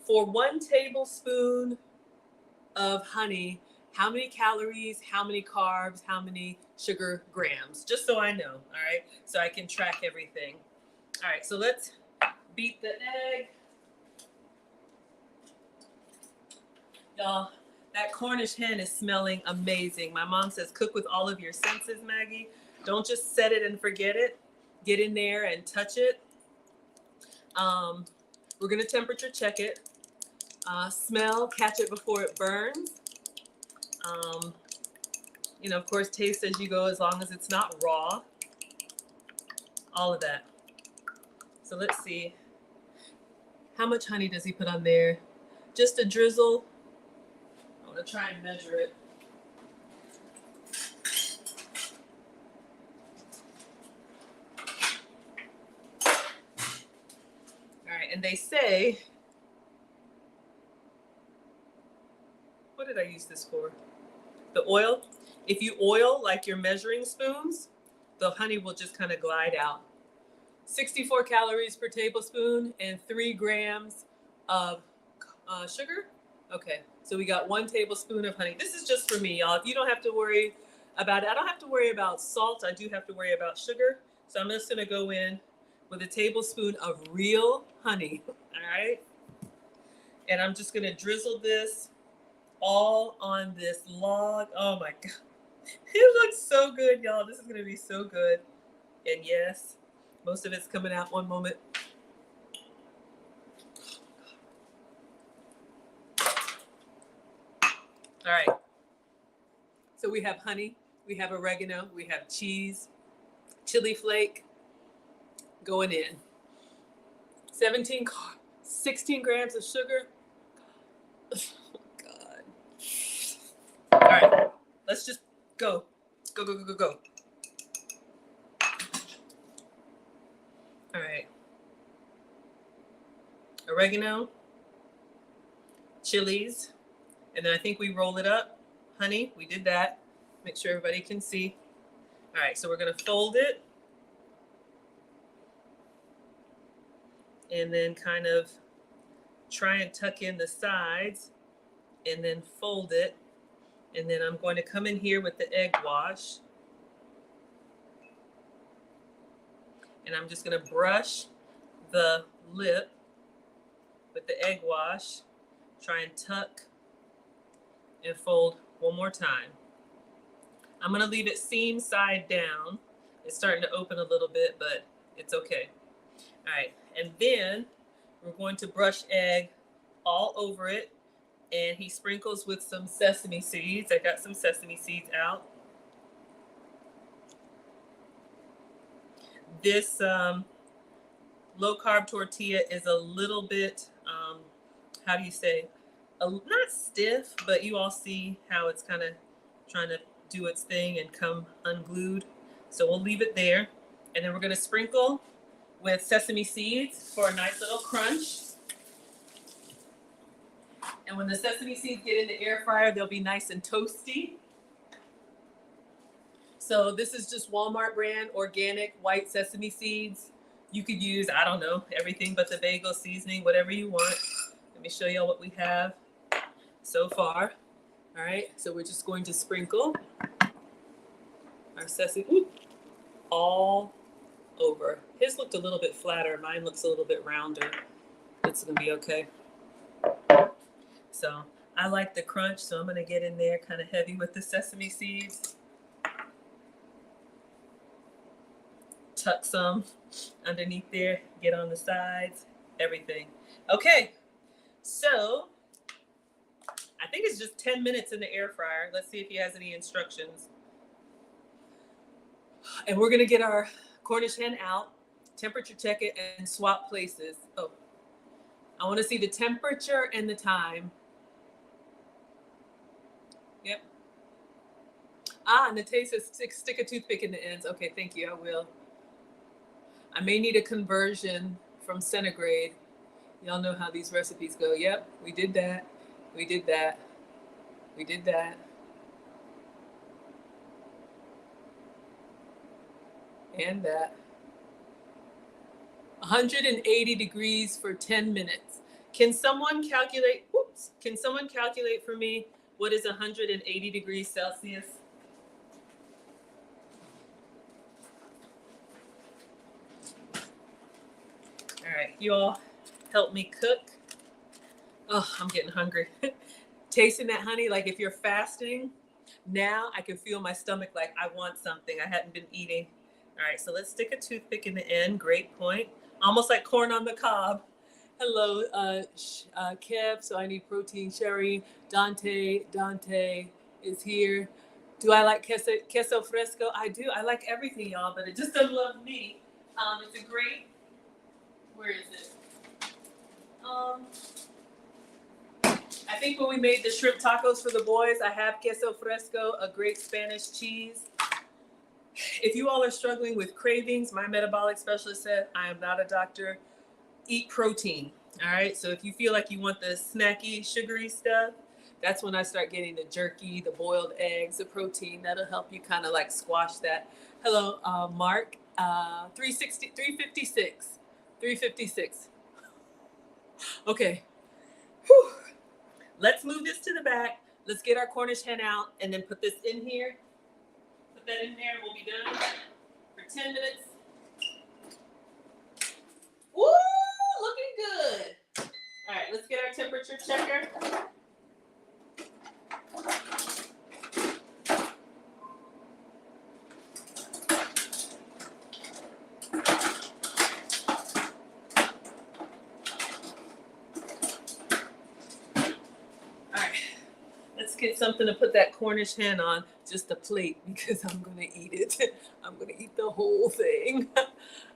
for 1 tablespoon of honey, how many calories, how many carbs, how many sugar grams, just so I know. All right. So I can track everything. All right. So let's beat the egg. Y'all, that Cornish hen is smelling amazing. My mom says cook with all of your senses, Maggie. Don't just set it and forget it. Get in there and touch it. We're going to temperature check it. Smell, catch it before it burns. Of course, taste as you go as long as it's not raw. All of that. So let's see. How much honey does he put on there? Just a drizzle. I'm going to try and measure it. All right, and they say, what did I use this for? The oil. If you oil like your measuring spoons, the honey will just kind of glide out. 64 calories per tablespoon and 3 grams of sugar. Okay, so we got 1 tablespoon of honey. This is just for me, y'all. You don't have to worry about it. I don't have to worry about salt. I do have to worry about sugar. So I'm just gonna go in with a tablespoon of real honey. All right. And I'm just gonna drizzle this all on this log. Oh my God. It looks so good, y'all. This is gonna be so good. And yes, most of it's coming out one moment. All right. So we have honey, we have oregano, we have cheese, chili flake going in. 16 grams of sugar. Oh God. All right, let's just go. Go, go, go, go, go. All right. Oregano, chilies, and then I think we roll it up. Honey, we did that. Make sure everybody can see. All right, so we're gonna fold it and then kind of try and tuck in the sides and then fold it. And then I'm going to come in here with the egg wash. And I'm just gonna brush the lip with the egg wash. Try and tuck and fold one more time. I'm gonna leave it seam side down. It's starting to open a little bit, but it's okay. All right, and then we're going to brush egg all over it, and he sprinkles with some sesame seeds. I got some sesame seeds out. This low carb tortilla is a little bit, how do you say, not stiff, but you all see how it's kind of trying to do its thing and come unglued. So we'll leave it there. And then we're gonna sprinkle with sesame seeds for a nice little crunch. And when the sesame seeds get in the air fryer, they'll be nice and toasty. So this is just Walmart brand organic white sesame seeds. You could use, I don't know, everything but the bagel seasoning, whatever you want. Let me show y'all what we have so far. All right, so we're just going to sprinkle our sesame all over. His looked a little bit flatter. Mine looks a little bit rounder. It's gonna be okay. So I like the crunch, so I'm gonna get in there kind of heavy with the sesame seeds. Tuck some underneath there, get on the sides, everything. Okay, so I think it's just 10 minutes in the air fryer. Let's see if he has any instructions. And we're gonna get our Cornish hen out, temperature check it, and swap places. Oh, I wanna see the temperature and the time. Yep. And the taste is stick a toothpick in the ends. Okay, thank you, I will. I may need a conversion from centigrade. Y'all know how these recipes go. Yep, we did that. We did that. We did that. And that. 180 degrees for 10 minutes. Can someone calculate, can someone calculate for me what is 180 degrees Celsius? All right, you all help me cook. Oh, I'm getting hungry. Tasting that honey, like if you're fasting, now I can feel my stomach like I want something. I hadn't been eating. All right, so let's stick a toothpick in the end. Great point. Almost like corn on the cob. Hello, Kev. So I need protein. Sherry, Dante is here. Do I like queso fresco? I do. I like everything, y'all, but it just doesn't love me. It's a great. Where is it? I think when we made the shrimp tacos for the boys, I have queso fresco, a great Spanish cheese. If you all are struggling with cravings, my metabolic specialist said, I am not a doctor, eat protein. All right, so if you feel like you want the snacky, sugary stuff, that's when I start getting the jerky, the boiled eggs, the protein. That'll help you kind of like squash that. Hello, Mark, 356. Okay. Whew. let's move this to the back. Let's get our Cornish hen out and then put this in here. Put that in there. We'll be done for 10 minutes. Woo! Looking good. All right, let's get our temperature checker. Let's get something to put that Cornish hen on, just a plate, because I'm going to eat it. I'm going to eat the whole thing.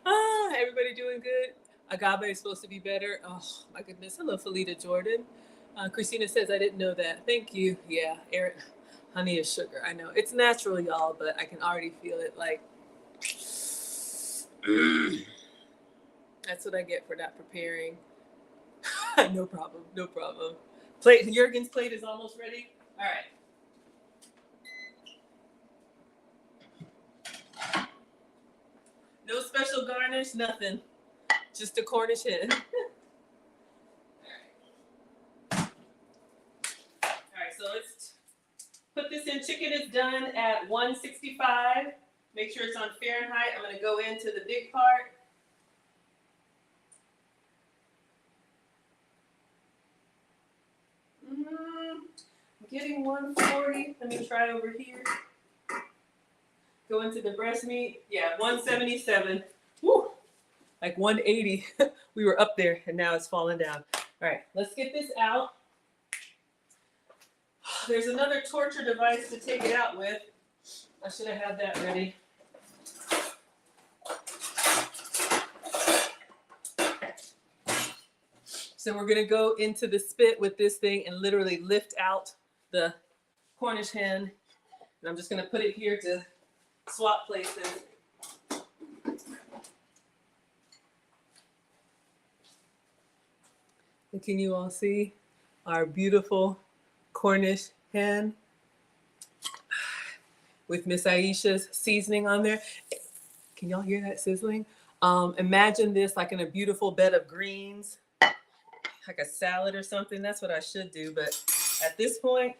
Everybody doing good? Agave is supposed to be better. Oh, my goodness. Hello, Felita Jordan. Christina says, I didn't know that. Thank you. Yeah, Eric, honey is sugar. I know. It's natural, y'all, but I can already feel it like, that's what I get for not preparing. No problem. No problem. Plate. Jurgen's plate is almost ready. All right. No special garnish, nothing. Just a Cornish hen. All right, so let's put this in. Chicken is done at 165. Make sure it's on Fahrenheit. I'm going to go into the big part. I'm getting 140. Let me try over here. Go into the breast meat. Yeah, 177. Woo! Like 180. We were up there and now it's falling down. All right, let's get this out. There's another torture device to take it out with. I should have had that ready. So we're gonna go into the spit with this thing and literally lift out the Cornish hen. And I'm just gonna put it here to swap places. And can you all see our beautiful Cornish hen with Miss Aisha's seasoning on there? Can y'all hear that sizzling? Imagine this like in a beautiful bed of greens, like a salad or something. That's what I should do. But at this point,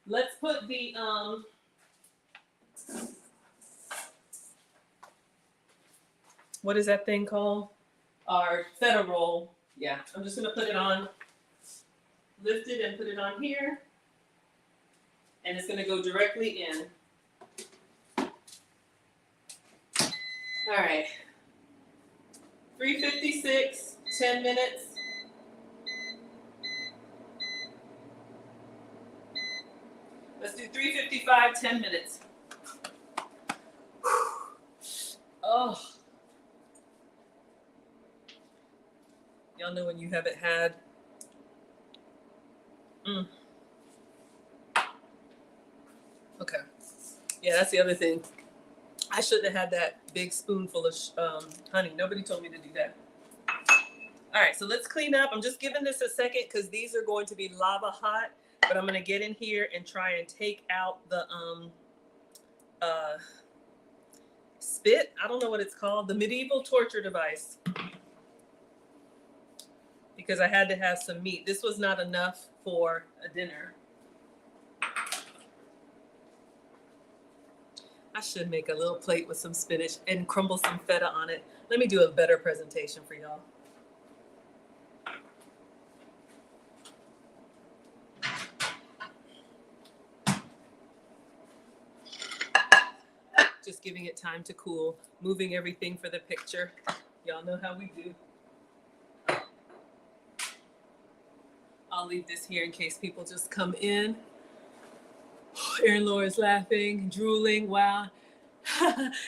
let's put the what is that thing called? Our feta roll. Yeah, I'm just gonna put it on, lift it and put it on here. And it's gonna go directly in. All right, 356, 10 minutes. Let's do 355, 10 minutes. Oh. Y'all know when you haven't had. Okay. Yeah, that's the other thing. I shouldn't have had that big spoonful of honey. Nobody told me to do that. All right, so let's clean up. I'm just giving this a second because these are going to be lava hot, but I'm going to get in here and try and take out the spit. I don't know what it's called. The medieval torture device. Because I had to have some meat. This was not enough for a dinner. I should make a little plate with some spinach and crumble some feta on it. Let me do a better presentation for y'all. Just giving it time to cool, moving everything for the picture. Y'all know how we do. I'll leave this here in case people just come in. Erin Laura's laughing, drooling. Wow.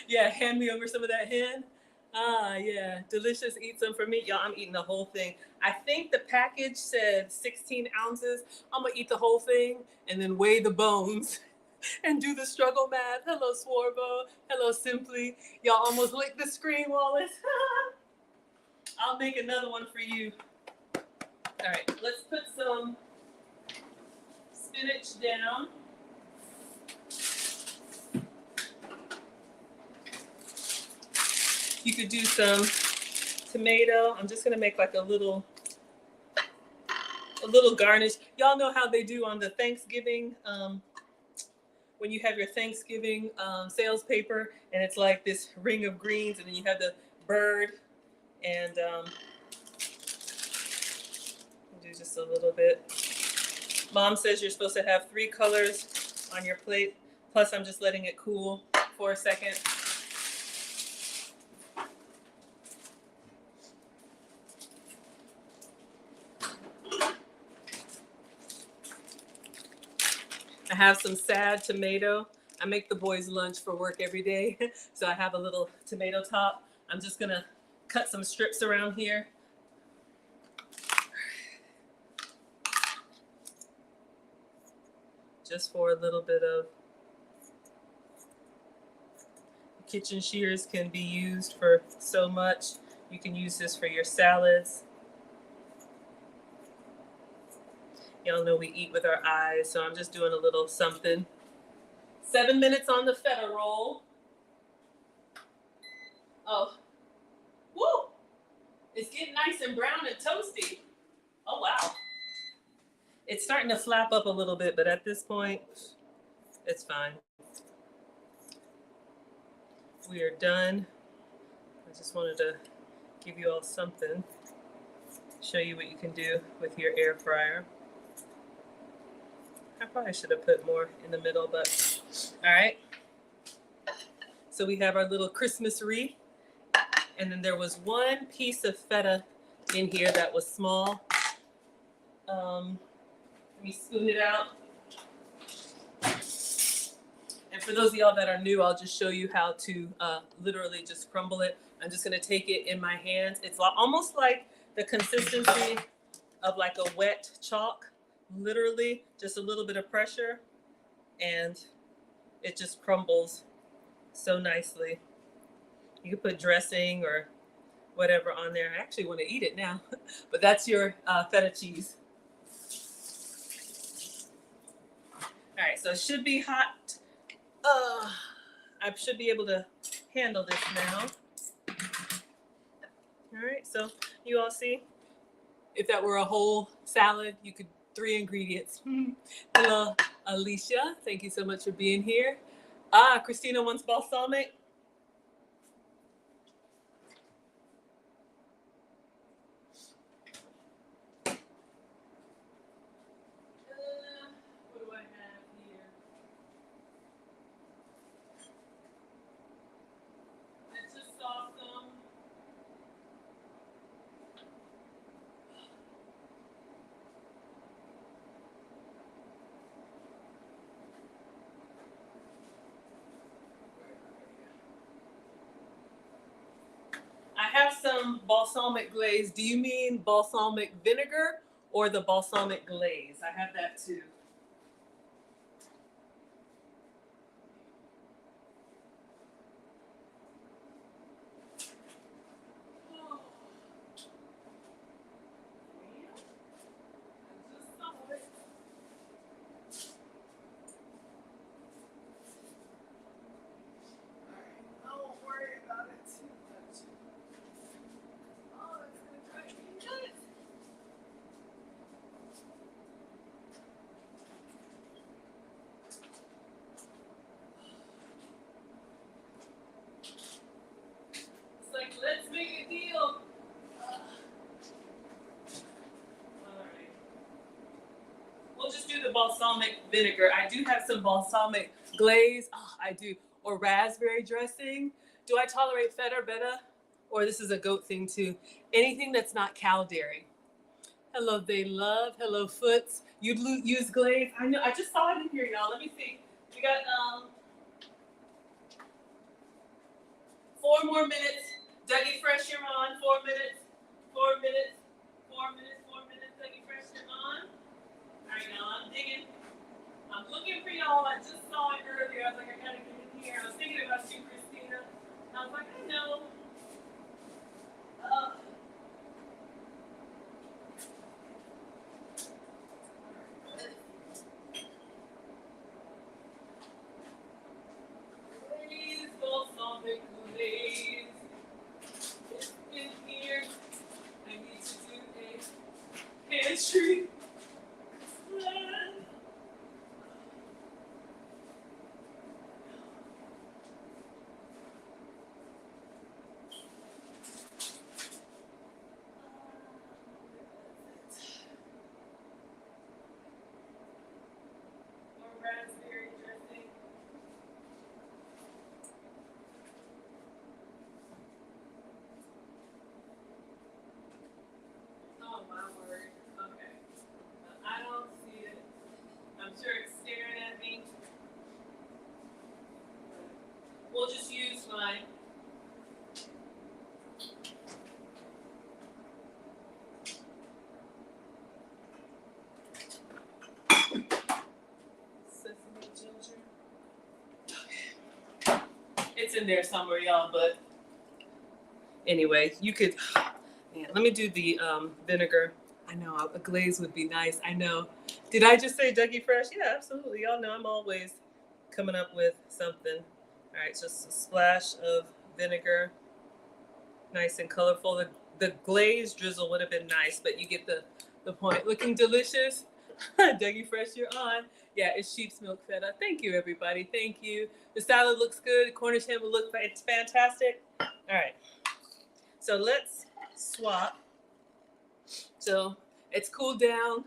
Yeah, hand me over some of that hen. Ah, yeah, delicious. Eat some for me. Y'all, I'm eating the whole thing. I think the package said 16 ounces. I'm gonna eat the whole thing and then weigh the bones and do the struggle math. Hello, Swarbo. Hello, Simply. Y'all almost licked the screen, Wallace. I'll make another one for you. All right, let's put some spinach down. You could do some tomato. I'm just gonna make like a little a little garnish. Y'all know how they do on the Thanksgiving, when you have your Thanksgiving sales paper, and it's like this ring of greens, and then you have the bird, and do just a little bit. Mom says you're supposed to have 3 colors on your plate. Plus, I'm just letting it cool for a second. I have some sad tomato. I make the boys lunch for work every day, so I have a little tomato top. I'm just gonna cut some strips around here. Just for a little bit of, kitchen shears can be used for so much. You can use this for your salads. Y'all know we eat with our eyes, so I'm just doing a little something. 7 minutes on the feta roll. Oh, woo! It's getting nice and brown and toasty. Oh, wow. It's starting to flap up a little bit, but at this point, it's fine. We are done. I just wanted to give you all something, show you what you can do with your air fryer. I probably should have put more in the middle, but all right. So we have our little Christmas wreath, and then there was one piece of feta in here that was small. Let me spoon it out. And for those of y'all that are new, I'll just show you how to literally just crumble it. I'm just gonna take it in my hands. It's almost like the consistency of like a wet chalk. Literally, just a little bit of pressure, and it just crumbles so nicely. You can put dressing or whatever on there. I actually want to eat it now, but that's your feta cheese. All right, so it should be hot. I should be able to handle this now. All right, so you all see, if that were a whole salad, you could 3 ingredients. Hello, Alicia. Thank you so much for being here. Christina wants balsamic. What do I have here? I just saw some. I have some balsamic glaze. Do you mean balsamic vinegar or the balsamic glaze? I have that too. Let's make a deal. All right. We'll just do the balsamic vinegar. I do have some balsamic glaze. Oh, I do. Or raspberry dressing. Do I tolerate feta better? Or this is a goat thing too. Anything that's not cow dairy. Hello, they love. Hello, Foots. You'd use glaze. I know. I just saw it in here, y'all. Let me see. We got 4 more minutes. Dougie Fresh, you're on. 4 minutes. 4 minutes. 4 minutes. 4 minutes. Dougie Fresh, you're on. All right, y'all. I'm digging. I'm looking for y'all. I just saw it earlier. I was like, I gotta get in here. I was thinking about you, Christina. I was like, I know. Please, balsamic glaze. It's in here. I need to do a pantry sure it's staring at me. We'll just use my sesame ginger. It's in there somewhere, y'all, but anyway, you could, man, let me do the vinegar. I know, a glaze would be nice, I know. Did I just say Dougie Fresh? Yeah, absolutely. Y'all know I'm always coming up with something. All right, just a splash of vinegar, nice and colorful. The glaze drizzle would have been nice, but you get the point. Looking delicious. Dougie Fresh, you're on. Yeah, it's sheep's milk feta. Thank you, everybody. Thank you. The salad looks good. Cornish hen will look, it's fantastic. All right. So let's swap. So it's cooled down.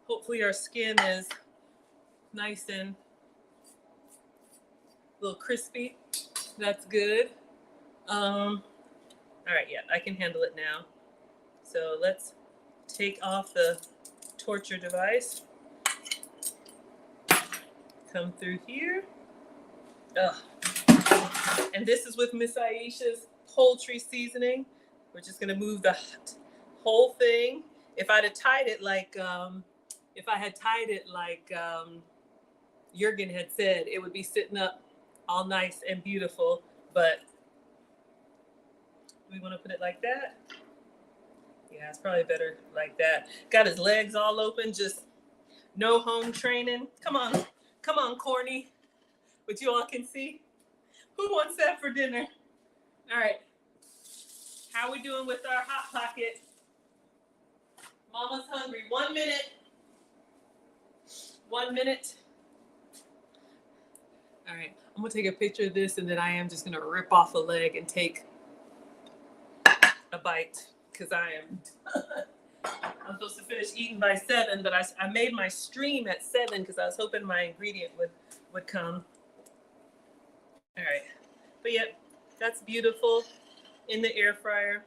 Hopefully our skin is nice and a little crispy. That's good. All right, yeah, I can handle it now. So let's take off the torture device. Come through here. Ugh. And this is with Miss Aisha's poultry seasoning. We're just gonna move the whole thing. If I'd have tied it like, Jurgen had said, it would be sitting up all nice and beautiful. But we want to put it like that. Yeah, it's probably better like that. Got his legs all open, just no home training. Come on, Corny. But you all can see. Who wants that for dinner? All right. How are we doing with our Hot Pocket? Mama's hungry. 1 minute. 1 minute. All right. I'm going to take a picture of this, and then I am just going to rip off a leg and take a bite because I am I'm supposed to finish eating by 7, but I made my stream at 7 because I was hoping my ingredient would come. All right. But yep, that's beautiful in the air fryer.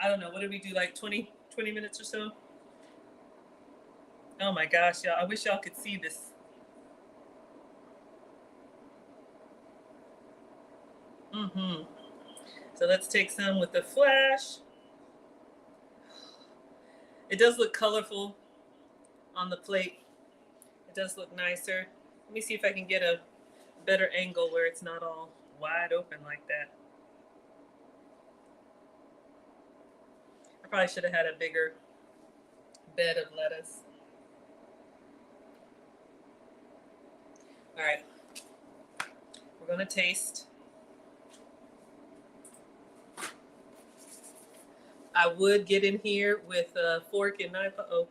I don't know. What did we do? Like 20 minutes or so? Oh my gosh, y'all. I wish y'all could see this. So let's take some with the flash. It does look colorful on the plate. It does look nicer. Let me see if I can get a better angle where it's not all wide open like that. I probably should have had a bigger bed of lettuce. All right, we're gonna taste. I would get in here with a fork and knife. Uh-oh.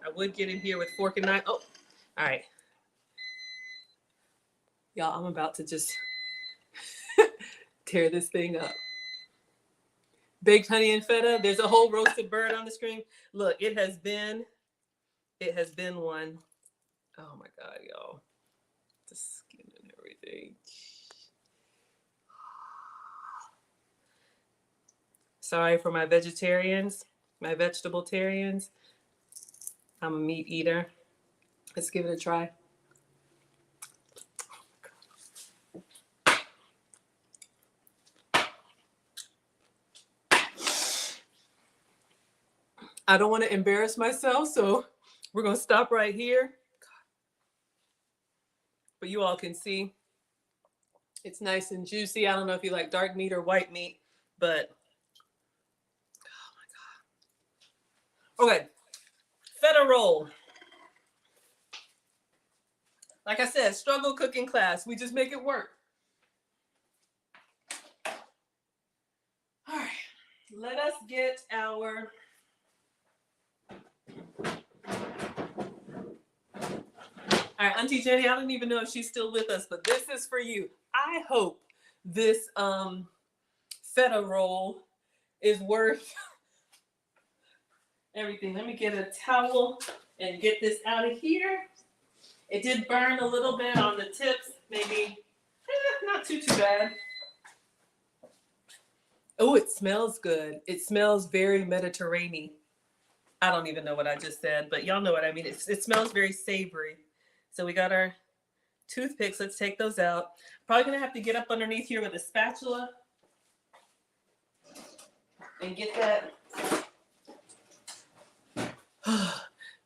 I would get in here with fork and knife. Oh, all right. Y'all, I'm about to just tear this thing up. Baked honey and feta. There's a whole roasted bird on the screen. Look, it has been one. Oh my God, y'all. The skin and everything. Sorry for my vegetarians, my vegetable-tarians. I'm a meat eater. Let's give it a try. I don't want to embarrass myself, so we're going to stop right here. But you all can see it's nice and juicy. I don't know if you like dark meat or white meat, but oh my God. Okay, feta roll. Like I said, struggle cooking class. We just make it work. All right, let us get our all right, Auntie Jenny, I don't even know if she's still with us, but this is for you. I hope this feta roll is worth everything. Let me get a towel and get this out of here. It did burn a little bit on the tips, maybe not too bad. Oh, it smells good. It smells very Mediterranean. I don't even know what I just said, but y'all know what I mean. It smells very savory. So we got our toothpicks. Let's take those out. Probably gonna have to get up underneath here with a spatula and get that.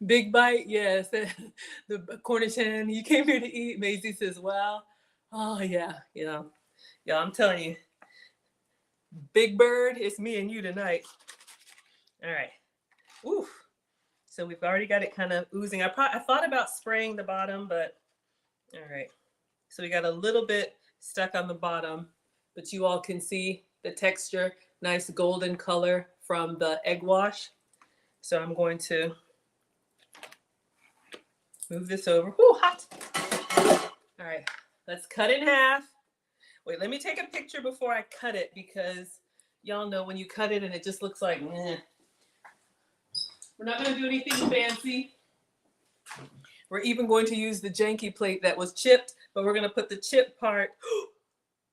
Big bite, yes. The Cornish hen you came here to eat. Maisie says, "Wow, oh yeah, yeah." I'm telling you, Big Bird, it's me and you tonight. All right. Oof. So we've already got it kind of oozing. I thought about spraying the bottom, but all right. So we got a little bit stuck on the bottom, but you all can see the texture, nice golden color from the egg wash. So I'm going to move this over. Ooh, hot. All right, let's cut in half. Wait, let me take a picture before I cut it because y'all know when you cut it and it just looks like, meh. We're not going to do anything fancy. We're even going to use the janky plate that was chipped, but we're going to put the chip part.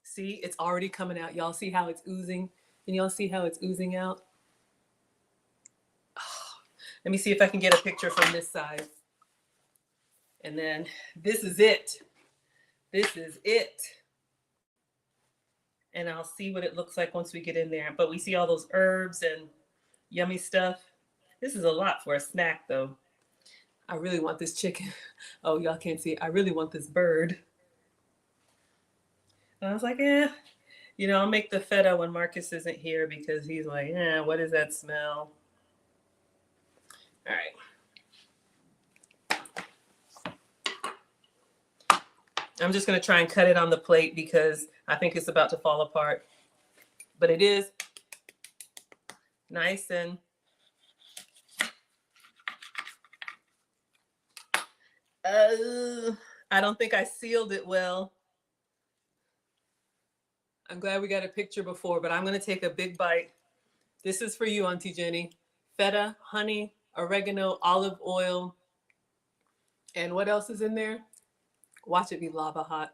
See, it's already coming out. Y'all see how it's oozing? Can y'all see how it's oozing out? Oh, let me see if I can get a picture from this side. And then this is it. This is it. And I'll see what it looks like once we get in there. But we see all those herbs and yummy stuff. This is a lot for a snack, though. I really want this chicken. Oh, y'all can't see it. I really want this bird. And I was like, I'll make the feta when Marcus isn't here because he's like, what does that smell? All right. I'm just going to try and cut it on the plate because I think it's about to fall apart. But it is nice and I don't think I sealed it well. I'm glad we got a picture before, but I'm going to take a big bite. This is for you, Auntie Jenny. Feta, honey, oregano, olive oil. And what else is in there? Watch it be lava hot.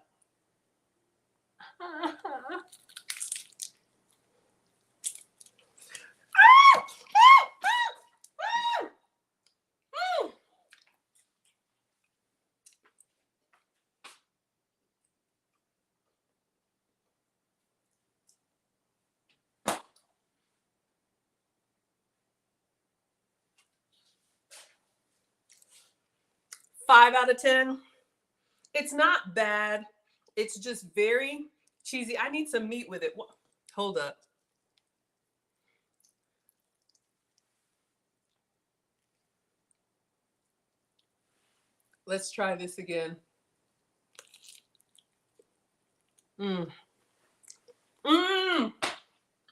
Five out of 10. It's not bad. It's just very cheesy. I need some meat with it. Hold up. Let's try this again. Mm. Mm.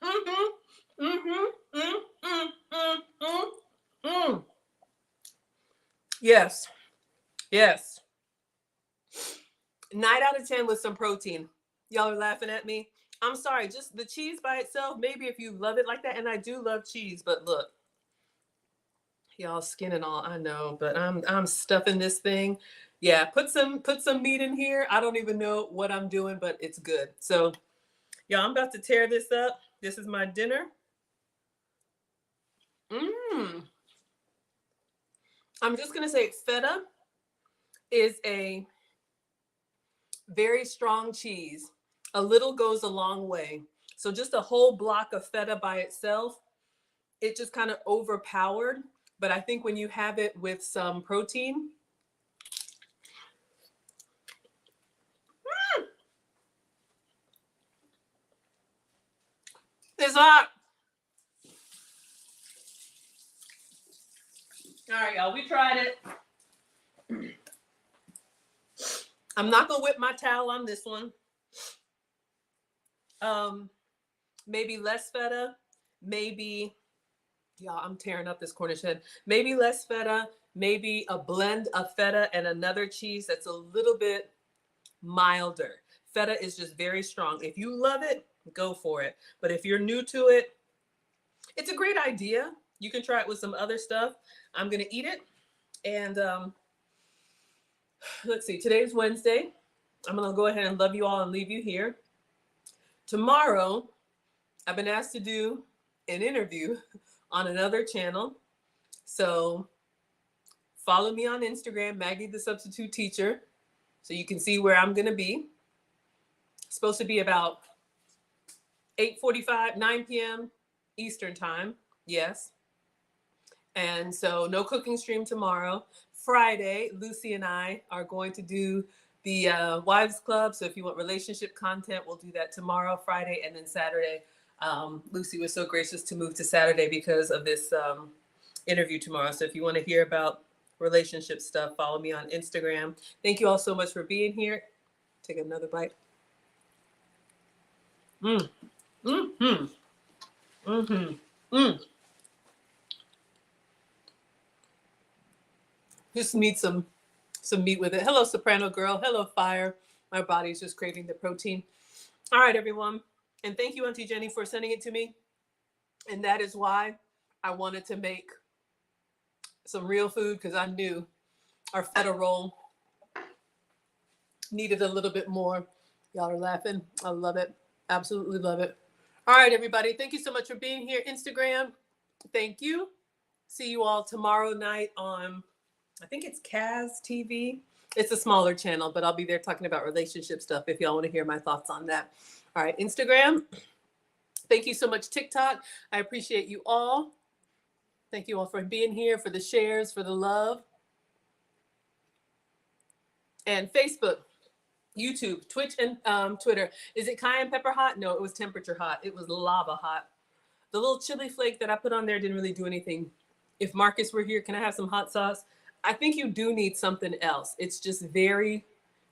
Mm-hmm. Mm-hmm. Mm. Mm. Mm. Mm. Mm. Yes. Yes. 9 out of 10 with some protein. Y'all are laughing at me. I'm sorry, just the cheese by itself, maybe if you love it like that, and I do love cheese, but look, y'all skin and all, I know, but I'm stuffing this thing. Yeah, put some meat in here. I don't even know what I'm doing, but it's good. So, y'all, I'm about to tear this up. This is my dinner. I'm just gonna say feta is a very strong cheese. A little goes a long way. So just a whole block of feta by itself, it just kind of overpowered. But I think when you have it with some protein, it's hot. All right, y'all, we tried it. I'm not gonna whip my towel on this one. Maybe less feta, maybe, y'all, I'm tearing up this Cornish hen. Maybe less feta, maybe a blend of feta and another cheese that's a little bit milder. Feta is just very strong. If you love it, go for it. But if you're new to it, it's a great idea. You can try it with some other stuff. I'm gonna eat it. And let's see, today's Wednesday. I'm gonna go ahead and love you all and leave you here. Tomorrow, I've been asked to do an interview on another channel. So follow me on Instagram, Maggie the Substitute Teacher, so you can see where I'm going to be. It's supposed to be about 8:45, 9 p.m. Eastern time. Yes. And so no cooking stream tomorrow. Friday, Lucy and I are going to do the Wives Club. So if you want relationship content, we'll do that tomorrow, Friday, and then Saturday. Lucy was so gracious to move to Saturday because of this interview tomorrow. So if you want to hear about relationship stuff, follow me on Instagram. Thank you all so much for being here. Take another bite. Mm. Mm-hmm. Mm-hmm. Mm. Just need some meat with it. Hello, Soprano Girl. Hello, Fire. My body's just craving the protein. All right, everyone. And thank you, Auntie Jenny, for sending it to me. And that is why I wanted to make some real food, because I knew our feta roll needed a little bit more. Y'all are laughing. I love it. Absolutely love it. All right, everybody. Thank you so much for being here. Instagram, thank you. See you all tomorrow night on, I think it's Kaz TV. It's a smaller channel, but I'll be there talking about relationship stuff if y'all want to hear my thoughts on that. All right, Instagram. Thank you so much, TikTok. I appreciate you all. Thank you all for being here, for the shares, for the love. And Facebook, YouTube, Twitch, and Twitter. Is it cayenne pepper hot? No, it was temperature hot. It was lava hot. The little chili flake that I put on there didn't really do anything. If Marcus were here, can I have some hot sauce? I think you do need something else. It's just very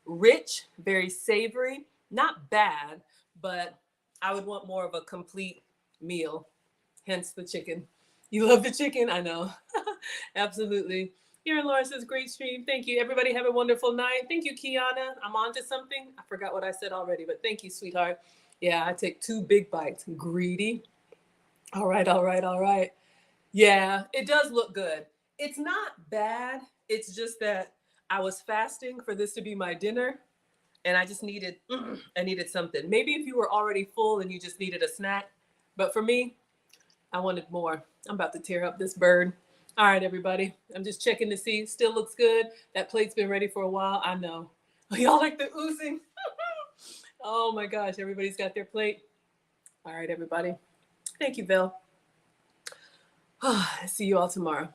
rich, very savory, not bad, but I would want more of a complete meal, hence the chicken. You love the chicken? I know. Absolutely. Here Laura says, great stream. Thank you. Everybody have a wonderful night. Thank you, Kiana. I'm on to something. I forgot what I said already, but thank you, sweetheart. Yeah, I take 2 big bites. Greedy. All right, all right, all right. Yeah, it does look good. It's not bad. It's just that I was fasting for this to be my dinner, and I just needed, I needed something. Maybe if you were already full and you just needed a snack, but for me, I wanted more. I'm about to tear up this bird. All right, everybody. I'm just checking to see. Still looks good. That plate's been ready for a while. I know. Y'all like the oozing? Oh my gosh, everybody's got their plate. All right, everybody. Thank you, Bill. See you all tomorrow.